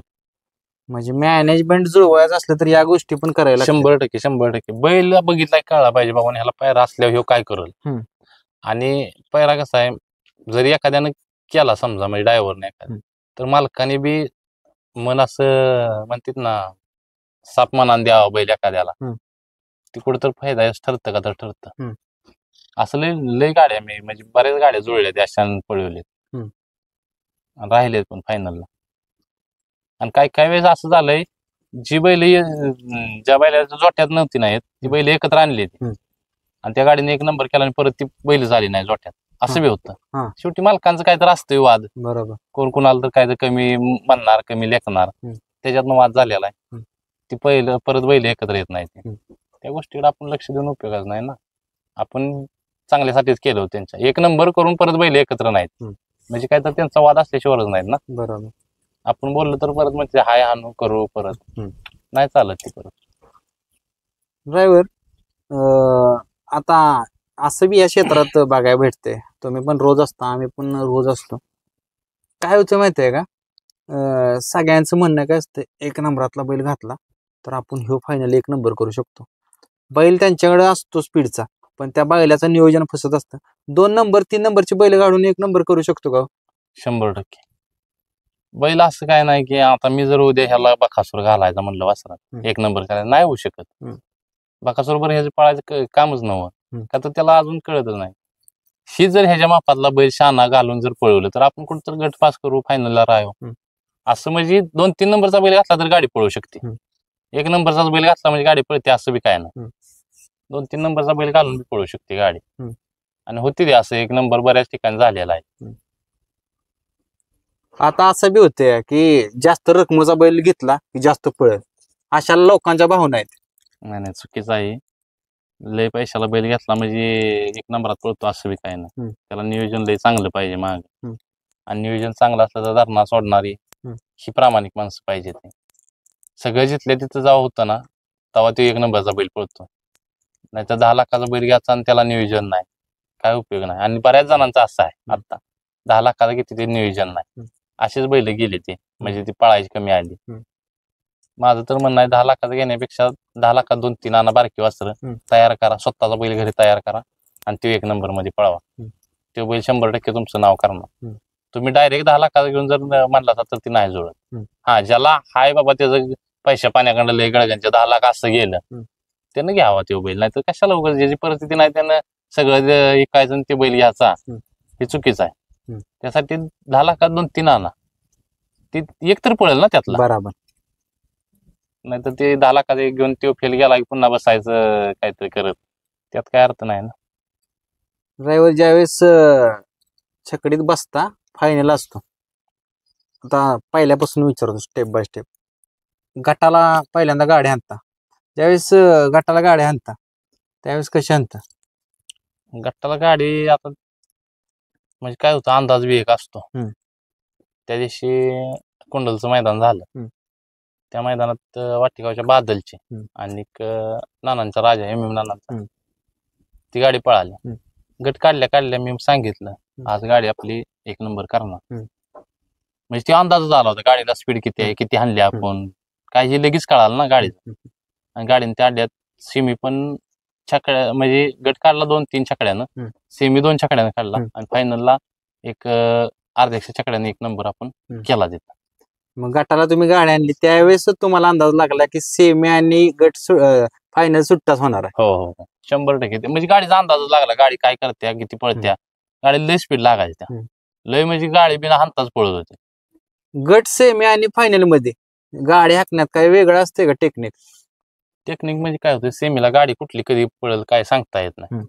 म्हणजे मॅनेजमेंट जुळवायचं असलं तर या गोष्टी पण करायला 100% बैल बघितलाय, कळला पाहिजे बाबा ह्याला पायरा असल्यावर ह्यो काय करेल. आणि पायरा कसा आहे, जरी एखाद्यानं केला समजा म्हणजे ड्रायव्हरने एखाद्या, तर मालकाने बी मन असं म्हणतात ना साप मनान द्यावा बैल एखाद्याला, ती कुठं तर फायदा ठरतं का तर ठरतं. असं लय गाड्या मी म्हणजे बऱ्याच गाड्या जुळल्या त्या अशा पळवलेत, राहिलेत पण फायनलला. आणि काय वेळेस असं झालंय, जी बैल ज्या बैलाच्या जोट्यात नव्हती नाहीत ती बैल एकत्र आणली आणि त्या गाडीने एक नंबर केला आणि परत ती बैल झाली नाही जोट्यात, असं बी होतं. शेवटी मालकांचं काय तर असतंय वाद, बरोबर, कोण कुणाला तर काय तर कमी म्हणणार, कमी लेखणार, त्याच्यातनं वाद झालेला आहे. ती परत बैल एकत्र येत नाही. त्या गोष्टीकडे आपण लक्ष देऊन उपयोगाच नाही ना. आपण चांगल्यासाठीच केलं होतं त्यांच्या. एक नंबर करून परत बैल एकत्र नाहीत म्हणजे काय तर त्यांचा वाद असल्याशिवायच नाहीत ना. बरोबर. आपण बोललो तर परत म्हणजे हाय आणू करू परत नाही चालत ती परत. ड्रायव्हर आता असं बी या क्षेत्रात बघायला भेटते, तुम्ही पण रोज असता, आम्ही पण रोज असतो. काय होतं माहितीये का, सगळ्यांचं म्हणणं काय असतं, एक नंबरातला बैल घातला तर आपण ह्यो फायनल एक नंबर करू शकतो. बैल त्यांच्याकडे असतो स्पीडचा, पण त्या बैलाचं नियोजन फसत असतं. 2 नंबर 3 नंबरची बैल काढून एक नंबर करू शकतो का? 100% बैल असं काय नाही की आता मी जर उद्या ह्याला बकासूर घालायचा म्हणलं वासरात एक नंबर करायला नाही होऊ शकत. बकासूर बरोबर ह्याचं पाळायचं कामच नव्हतं का, तर त्याला अजून कळतच नाही. ही जर ह्याच्या मापातला बैल शाना घालून जर पळवलं तर आपण कुठं गट पास करू, फायनलला राहू. असं म्हणजे 2-3 नंबरचा बैल घातला तर गाडी पळू शकते. एक नंबरचा बैल घातला म्हणजे गाडी पळते असं बी काय नाही. 2-3 नंबरचा बैल घालून बी पळू शकते गाडी. आणि होती ते असं एक नंबर बऱ्याच ठिकाणी झालेला आहे. आता असं बी होते की जास्त रकमेचा बैल घेतला की जास्त पळेल, अशा लोकांच्या भावना आहेत. नाही चुकीचं आहे. लय पैशाला बैल घेतला म्हणजे एक नंबरात पळतो असं बी काय नाही. त्याला नियोजन लय चांगलं पाहिजे माग, आणि नियोजन चांगलं असलं तर धरणा सोडणारी ही प्रामाणिक माणसं पाहिजे. ते सगळं जिथल्या तिथं जावं होतं ना तेव्हा तो एक नंबरचा बैल पळतो. नाही तर 10 लाखाचा बैल घ्यायचा आणि त्याला नियोजन नाही, काय उपयोग नाही. आणि बऱ्याच जणांचा असं आहे आता 10 लाखाला किती ते नियोजन नाही, असेच बैल गेले ते म्हणजे ती पळायची कमी आली. माझं तर म्हणणं आहे 10 लाखाचं घेण्यापेक्षा 10 लाखात 2-3 आणा बारकी वासर तयार करा, स्वतःचा बैल घरी तयार करा आणि तो एक नंबर मध्ये पळवा. तो बैल 100% तुमचं नाव करणार. तुम्ही डायरेक्ट 10 लाखाचा घेऊन जर म्हणला तर ती नाही जुळत. हा ज्याला हाय बाबा त्याचं पैशा पाण्याकडं लय गळगंच्या 10 लाख असं गेलं त्यानं घ्यावा तो बैल, नाही तर कशाला उगाच ज्याची परिस्थिती नाही त्यानं सगळं विकायचं आणि ते बैल घ्यायचा, हे चुकीचं आहे. त्यासाठी 10 लाखात 2-3 आणा, ती एक तर पळेल ना त्यातला. बरोबर. नाही तर ते 10 लाखाचा एक घेऊन तो फेल गेला की पुन्हा बसायचं काहीतरी करत, त्यात काय अर्थ नाही ना. ड्रायव्हर ज्यावेळेस छकडीत बसता फायनल असतो, आता पहिल्यापासून विचारतो स्टेप बाय स्टेप. गटाला पहिल्यांदा गाडी आणता, ज्यावेळेस गटाला गाडी आणता त्यावेळेस कशी आणता? गटाला गाडी आता म्हणजे काय होतं, अंदाज बी एक असतो. त्या दिवशी कुंडलचं मैदान झालं, त्या मैदानात वाटिगावच्या बादलची आणि नानांचा राजा एम नानांचा ती गाडी पळाली. गट काढल्या मी सांगितलं आज गाडी आपली एक नंबर करणार. म्हणजे ती अंदाजच आला होता गाडीला स्पीड किती आहे, किती हाणली आपण, काय हे लगेच कळालं ना गाडीचं. आणि गाडीने त्या अड्ड्यात सेमी पण छकड्या म्हणजे गट काढला 2-3 छकड्यानं, सेमी 2 छकड्यानं काढला आणि फायनलला एक अर्ध्याक्षा छकड्याने एक नंबर आपण केला तिथं. मग गटाला तुम्ही गाडी आणली त्यावेळेस तुम्हाला अंदाज लागला की सेमी आणि गट फायनल सुट्टाच होणार आहे? हो 100% म्हणजे गाडीचा अंदाजच लागला, गाडी काय करत्या किती पळत्या. गाडीला लय स्पीड लागायची त्या, लय म्हणजे गाडी बिना हाणताच पळत होती. गट सेमी आणि फायनल मध्ये गाडी हाकण्यात काय वेगळं असते का टेक्निक? टेक्निक म्हणजे काय होतं, सेमीला गाडी कुठली कधी पळेल काय सांगता येत नाही.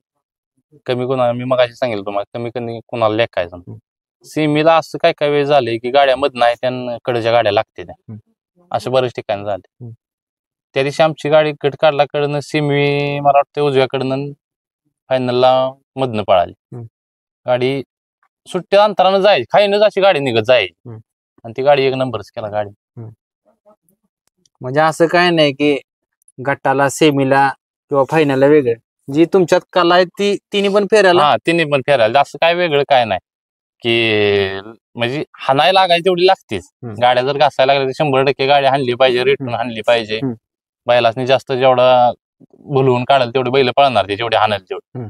कमी कोणाला मी मगाशी सांगितलं तुम्हाला, कमी कमी कोणाला लेखायचं. सेमीला असं काय काय वेळ झाले की गाड्या मध नाही त्यांना कडच्या गाड्या लागते त्या, असं बरेच ठिकाणी झाले. त्या दिवशी आमची गाडी गट काढला कडनं, सेमी मला वाटतं उजव्याकडनं, फायनलला मधनं पळाली. गाडी सुट्ट्या अंतरानं जायची, खाईनच अशी गाडी निघत जायची आणि ती गाडी एक नंबरच केला गाडी. म्हणजे असं काय नाही की गटाला सेमीला किंवा फायनलला वेगळं, जी तुमच्यात कला आहे ती तिन्ही पण फेरायला? तिन्ही पण फेरायला, असं काय वेगळं काय नाही की म्हणजे हाणायला लागायची तेवढी लागतेच. गाड्या जर घासायला लागल्या तर 100% गाडी हाणली पाहिजे, रेटून हाणली पाहिजे. बैलासनी जास्त जेवढा भुलवून काढाल तेवढे बैल पळणार ते, जेवढे हाणाल तेवढे.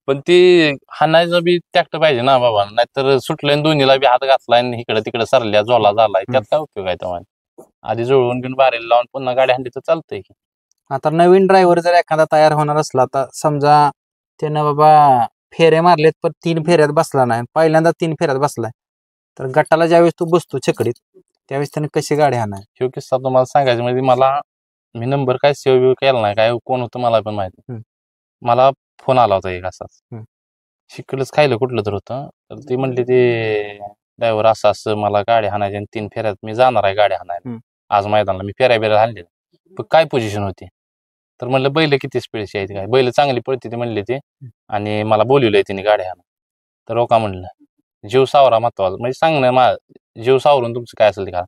पण ती हाणायचं बी टॅक्ट पाहिजे ना बाबा, नाहीतर सुटलं दोन्हीला बी हात घातलाय आणि इकडे तिकडे सरल्या झोला झालाय, त्यात काय उपयोग आहे तेव्हा. आधी जुळवून घेऊन बारेला लावून पुन्हा गाडी हाणली तर चालतंय की. आता नवीन ड्रायव्हर जर एखादा तयार होणार असला, तर समजा त्यानं बाबा फेऱ्या मारलेत पण 3 फेऱ्यात बसला नाही, पहिल्यांदा 3 फेऱ्यात बसलाय, तर गटाला ज्यावेळेस तो बसतो छकडीत त्यावेळेस त्याने कशी गाडी हाणाय? ह्यो किस्सा तुम्हाला सांगायचं म्हणजे मी नंबर काय सेव्ह केला नाही, काय कोण होतं मला पण माहिती. मला फोन आला होता एक असाच, शिकलच खायला कुठलं तर होतं, तर ती म्हणली ते ड्रायव्हर असं असं मला गाडी हाणायची आणि 3 फेऱ्यात मी जाणार आहे गाडी हाणायला आज मैदानाला. मी फेऱ्या हाणले, पण काय पोझिशन होती तर म्हणलं बैल किती स्पीडची आहेत काय, बैल चांगली पळते ते म्हणले ते, आणि मला बोलवलंय तिने गाड्या. तर हो का म्हणलं, जीव सावरा महत्वाचा, म्हणजे सांगणं जीव सावरून तुमचं काय असेल ते का.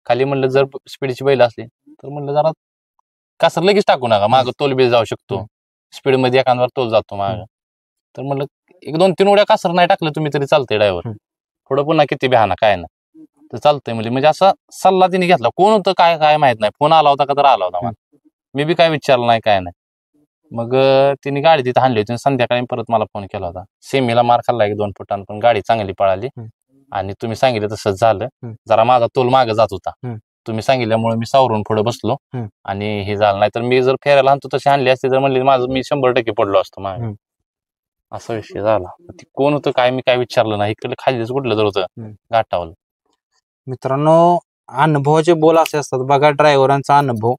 खाली म्हणलं जर स्पीडची बैल असली तर म्हणलं जरा कासर लगेच टाकू नका, मागं तोल बिल जाऊ शकतो, स्पीड मध्ये एखाद्यावर तोल जातो मागं. तर म्हणलं 1-2-3 उड्या कासर नाही टाकलं तुम्ही तरी चालतंय ड्रायव्हर, थोडं पुन्हा किती बिहाना काय ना तर चालतंय म्हणजे असा सल्ला तिने घेतला. कोण होतं काय काय माहित नाही, फोन आला होता का तर आला होता मला, मी बी काय विचारलं नाही काय नाही. मग तिने गाडी तिथे आणली होती, संध्याकाळी परत मला फोन केला होता. सेमीला मार खाल्ला 1-2 फुटांना, पण गाडी चांगली पळाली आणि तुम्ही सांगितलं तसंच झालं. जरा माझा तोल मागे जात होता, तुम्ही सांगितल्यामुळे मी सावरून पुढे बसलो आणि हे झालं. नाही तर मी जर फेरायला आणतो तशी आणली असती तर म्हणली माझं मी 100% पडलो असतो मागे. असा विषय झाला. ती कोण होतं काय मी काय विचारलं नाही, इकडे खालीच कुठलं तर होतं घाटावलं. मित्रांनो, अनुभवाचे बोल असे असतात बघा, ड्रायव्हरांचा अनुभव.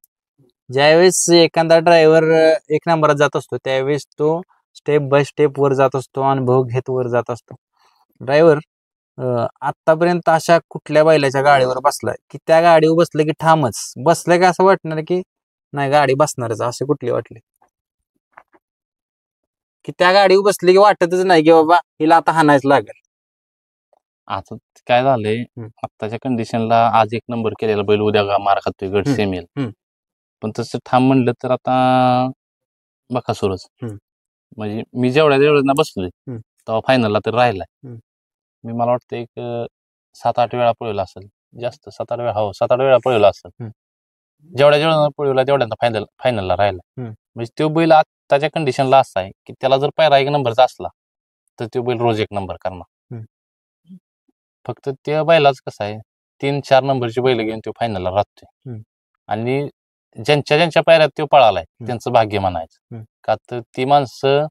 ज्यावेळेस एखादा ड्रायव्हर 1 नंबरात जात असतो त्यावेळेस तो स्टेप बाय स्टेप वर जात असतो, अनुभव घेत वर जात असतो. ड्रायव्हर आतापर्यंत अशा कुठल्या बैलाच्या गाडीवर बसलाय की त्या गाडीवर बसलं की ठामच बसलं का असं वाटणार की नाही गाडी बसणारच, असे कुठले वाटले की त्या गाडीवर बसली की वाटतच नाही की बाबा हिला आता हाणायच लागेल? आता काय झालंय, आत्ताच्या कंडिशनला आज 1 नंबर केलेला बैल उद्या मार खातोय गट सेमील. पण तसं ठाम म्हणलं तर आता बकासूरच, म्हणजे मी जेवढ्या बसलोय तेव्हा फायनलला तर राहिलाय. मी मला वाटतं एक 7-8 वेळा पळवला असेल, जास्त 7-8 वेळा, हो 7-8 वेळा पळवला असेल. जेवढ्या पळवला तेवढ्यांदा फायनलला राहिला. म्हणजे तो बैल आत्ताच्या कंडिशनला असा आहे की त्याला जर पायरा 1 नंबरचा असला तर तो बैल रोज 1 नंबर करणार. फक्त त्या बैलाच कसं आहे, 3-4 नंबरची बैल घेऊन तो फायनलला राहतोय. आणि ज्यांच्या पायऱ्यात तो पळालाय त्यांचं भाग्य म्हणायचं. का तर ती माणसं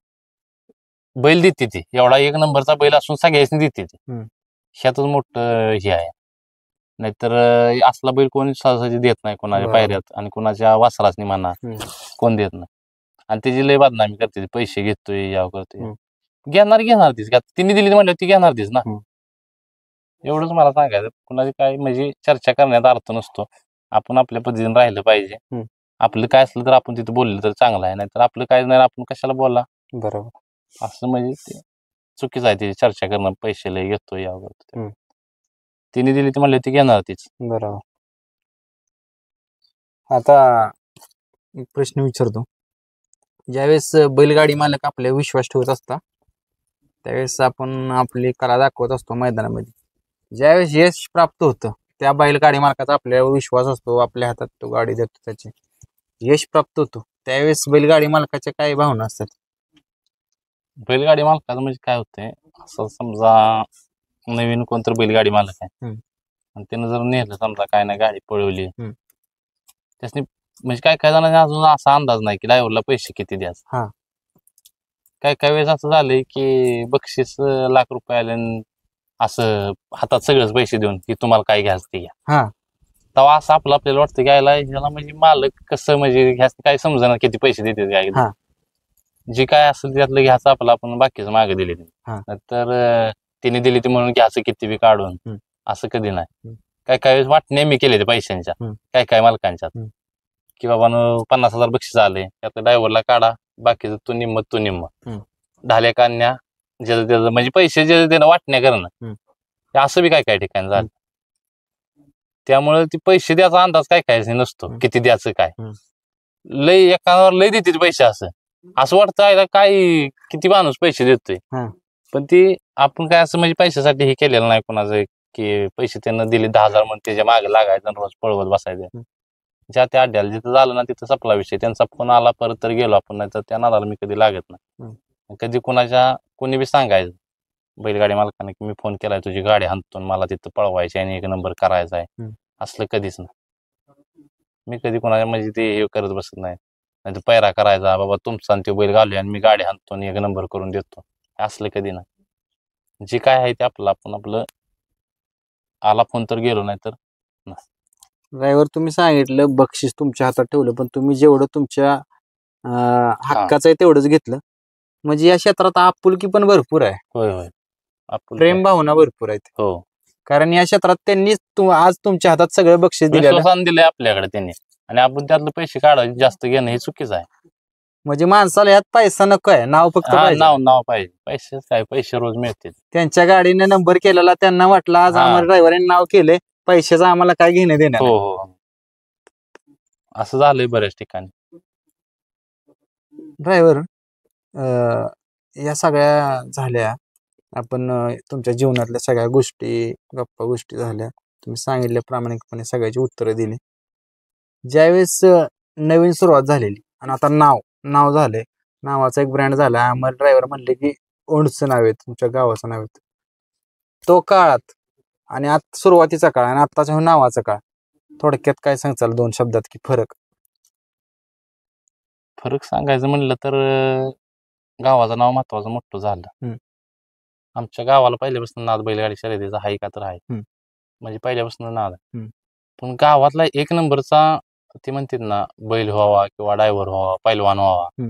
बैल देते ती, एवढा 1 नंबरचा बैल असून सगळ्यांनी देते ती, ह्यातच मोठं हे आहे. नाहीतर असला बैल कोणी सहजासहजी देत नाही कोणाच्या पायऱ्यात, आणि कोणाच्या वासरासनी म्हणा कोण देत नाही. आणि त्याची लय बदनामी करते, पैसे घेतोय याव करतोय. घेणार तीच का, तिने दिली म्हणलं ती घेणार तीच ना. एवढंच मला सांगायचं, कुणाची काय म्हणजे चर्चा करण्यात अर्थ नसतो. आपण आपल्या पद्धतीने राहिलं पाहिजे. आपलं काय असलं तर आपण तिथं बोललं तर चांगलं आहे, नाहीतर आपलं काय नाही आपण कशाला बोला. बरोबर. असं म्हणजे ते चुकीचं आहे, त्याची चर्चा करणं, पैसे लय घेतो यावर. तिने दिली ती म्हणली ती घेणार तीच. बरोबर. आता एक प्रश्न विचारतो, ज्यावेळेस बैलगाडी मालक आपल्या विश्वास ठेवत असता त्यावेळेस आपण आपली कला दाखवत असतो मैदानामध्ये, ज्यावेळेस यश प्राप्त होतं त्या बैलगाडी मालकाचा आपल्यावर विश्वास असतो, आपल्या हातात तो गाडी देतो, त्याचे यश प्राप्त होतो त्यावेळेस बैलगाडी मालकाच्या काय भावना असतात? बैलगाडी मालकाचं म्हणजे काय होतंय, असं समजा नवीन कोणतरी बैलगाडी मालक आहे आणि त्यानं जर नेलं समजा काय नाही गाडी पळवली, त्यासनी म्हणजे काय जणांना अजून असा अंदाज नाही की ड्रायव्हरला पैसे किती द्यायचे. काय वेळेस असं झालंय की बक्षीस लाख रुपये आले असं हातात सगळेच पैसे देऊन की तुम्हाला काय घ्यायचं ते घ्या. तेव्हा असं आपल्याला वाटतं की ह्याला म्हणजे मालक कसं म्हणजे काय समजणार किती पैसे देते काय, जे काय असेल त्यातलं घ्यायचं आपण बाकीचं मागे दिले. तर तिने दिली ती म्हणून घ्यायचं किती बी काढून, असं कधी नाही. काय वेळेस वाटणे मी केले ते पैशांच्या काय मालकांच्या, की बाबा 50,000 बक्षीस आले त्यातलं ड्रायव्हरला काढा, बाकीचं तू निम्म ढाल्या काढण्या ज्याचं म्हणजे पैसे जे त्यानं वाटण्या करणं, असं बी काय ठिकाणी झालं. त्यामुळे ती पैसे द्यायचा अंदाज काय नसतो, किती द्यायचं काय. लय एकावर लय देते पैसे, असं वाटतं काय किती माणूस पैसे देतोय, पण ती आपण काय असं म्हणजे पैशासाठी हे केलेलं नाही कोणाचं की पैसे त्यांना दिले 10,000 म्हणून त्याच्या मागे लागायचं रोज पळवत बसायचं. ज्या त्या अड्ड्याला जिथं झालं ना तिथं संपला विषय. त्यांचा फोन आला परत तर गेलो आपण, नाही तर त्या नादाला मी कधी लागत नाही. कधी कोणी बी सांगायचं बैलगाडी मालकाने की मी फोन केलाय तुझी गाडी हाणतो मला तिथं पळवायची आणि 1 नंबर करायचा आहे, असलं कधीच नाही. मी कधी कोणाच्या म्हणजे ते हे करत बसत नाही, नाही पैरा करायचा बाबा तुमचा आणि ते बैल घालूया आणि मी गाडी हाणतो आणि 1 नंबर करून देतो, असलं कधी नाही. जे काय आहे ते आपण आपलं आला फोन तर गेलो, नाही तर ड्रायव्हर तुम्ही सांगितलं बक्षीस तुमच्या हातात ठेवलं, पण तुम्ही जेवढं तुमच्या हक्काचं आहे तेवढंच घेतलं, म्हणजे या क्षेत्रात आपुलकी पण भरपूर आहे. होय प्रेम भावना भरपूर आहेत. हो, कारण या क्षेत्रात त्यांनी आज तुमच्या हातात सगळं बक्षीस दिलं दिलंय आपल्याकडे त्यांनी. आणि आपण त्यातलं पैसे काढायचे जास्त घेणं हे चुकीचं आहे. म्हणजे माणसाला यात पैसा नको आहे, नाव फक्त हा, पाहिजे. नाव पाहिजे, पैसे काय, पैसे रोज मिळतील. त्यांच्या गाडीने नंबर केलेला, त्यांना वाटलं आज हा. आम्हाला ड्रायव्हरने नाव केले, पैशाचं आम्हाला काय घेणं देणं हो नाही. हो, असं झालंय बऱ्याच ठिकाणी. ड्रायव्हर, या सगळ्या झाल्या, आपण तुमच्या जीवनातल्या सगळ्या गोष्टी, गप्पा गोष्टी झाल्या, तुम्ही सांगितल्या प्रामाणिकपणे सगळ्याची उत्तरं दिली. ज्यावेळेस नवीन सुरुवात झालेली आणि आता नाव झालंय, नावाचा एक ब्रँड झाला, आम्हाला ड्रायव्हर म्हणले की ओंडचं नाव आहे, तुमच्या गावाचं नाव आहे, तो काळात आणि आता सुरुवातीचा काळ आणि आत्ताच्या नावाचा काळ, थोडक्यात काय सांगचाल 2 शब्दात की फरक? फरक सांगायचं म्हणलं तर गावाचं नाव महत्वाचं मोठं झालं. आमच्या गावाला पहिल्यापासून नाद बैलगाडी शर्यतीचा हाय का तर आहे, म्हणजे पहिल्यापासून नाद आहे. पण गावातला एक नंबरचा, ते म्हणतात ना, बैल व्हावा किंवा ड्रायव्हर व्हावा, पैलवान व्हावा,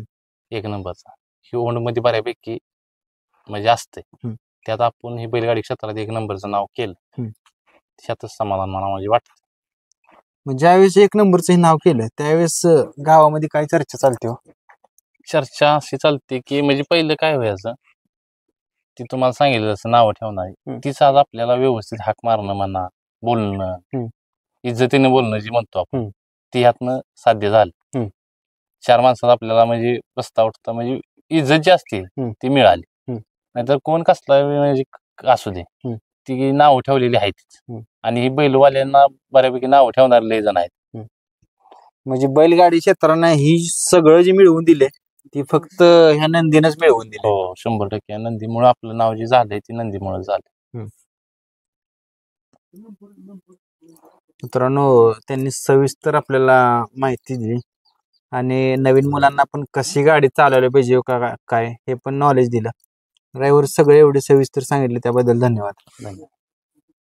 एक नंबरचा ही ओंडमध्ये बऱ्यापैकी म्हणजे असते. त्यात आपण ही बैलगाडी क्षेत्रात एक नंबरचं नाव केलं, त्यातच समाधान मला म्हणजे वाटतं. ज्यावेळेस एक नंबरचं हे नाव केलं त्यावेळेस गावामध्ये काय चर्चा चालते? चर्चा अशी चालते की म्हणजे पहिलं काय व्हायचं, ती तुम्हाला सांगितलं जसं नावं ठेवणार, तीच आज आपल्याला व्यवस्थित हाक मारणं म्हणा, बोलणं, इज्जतीने बोलणं जे म्हणतो आपण, ती ह्यातनं साध्य झालं. 4 माणसात आपल्याला म्हणजे रस्ता उठता म्हणजे इज्जत जी असते ती मिळाली. नाहीतर कोण कसला म्हणजे असू दे, ती नावं ठेवलेली आहेत आणि ही बैलवाल्यांना बऱ्यापैकी नावं ठेवणारे लय जण आहेत. म्हणजे बैलगाडी क्षेत्रानं ही सगळं जे मिळवून दिले ती फक्त ह्या नंदीनच मिळवून दिले. हो, 100% नंदीमुळे आपलं नाव जे झालंय ते नंदीमुळे झालं. मित्रांनो, त्यांनी सविस्तर आपल्याला माहिती दिली आणि नवीन मुलांना पण कशी गाडी चालवली पाहिजे काय हे पण नॉलेज दिलं. ड्रायव्हर सगळे एवढे सविस्तर सांगितले त्याबद्दल धन्यवाद.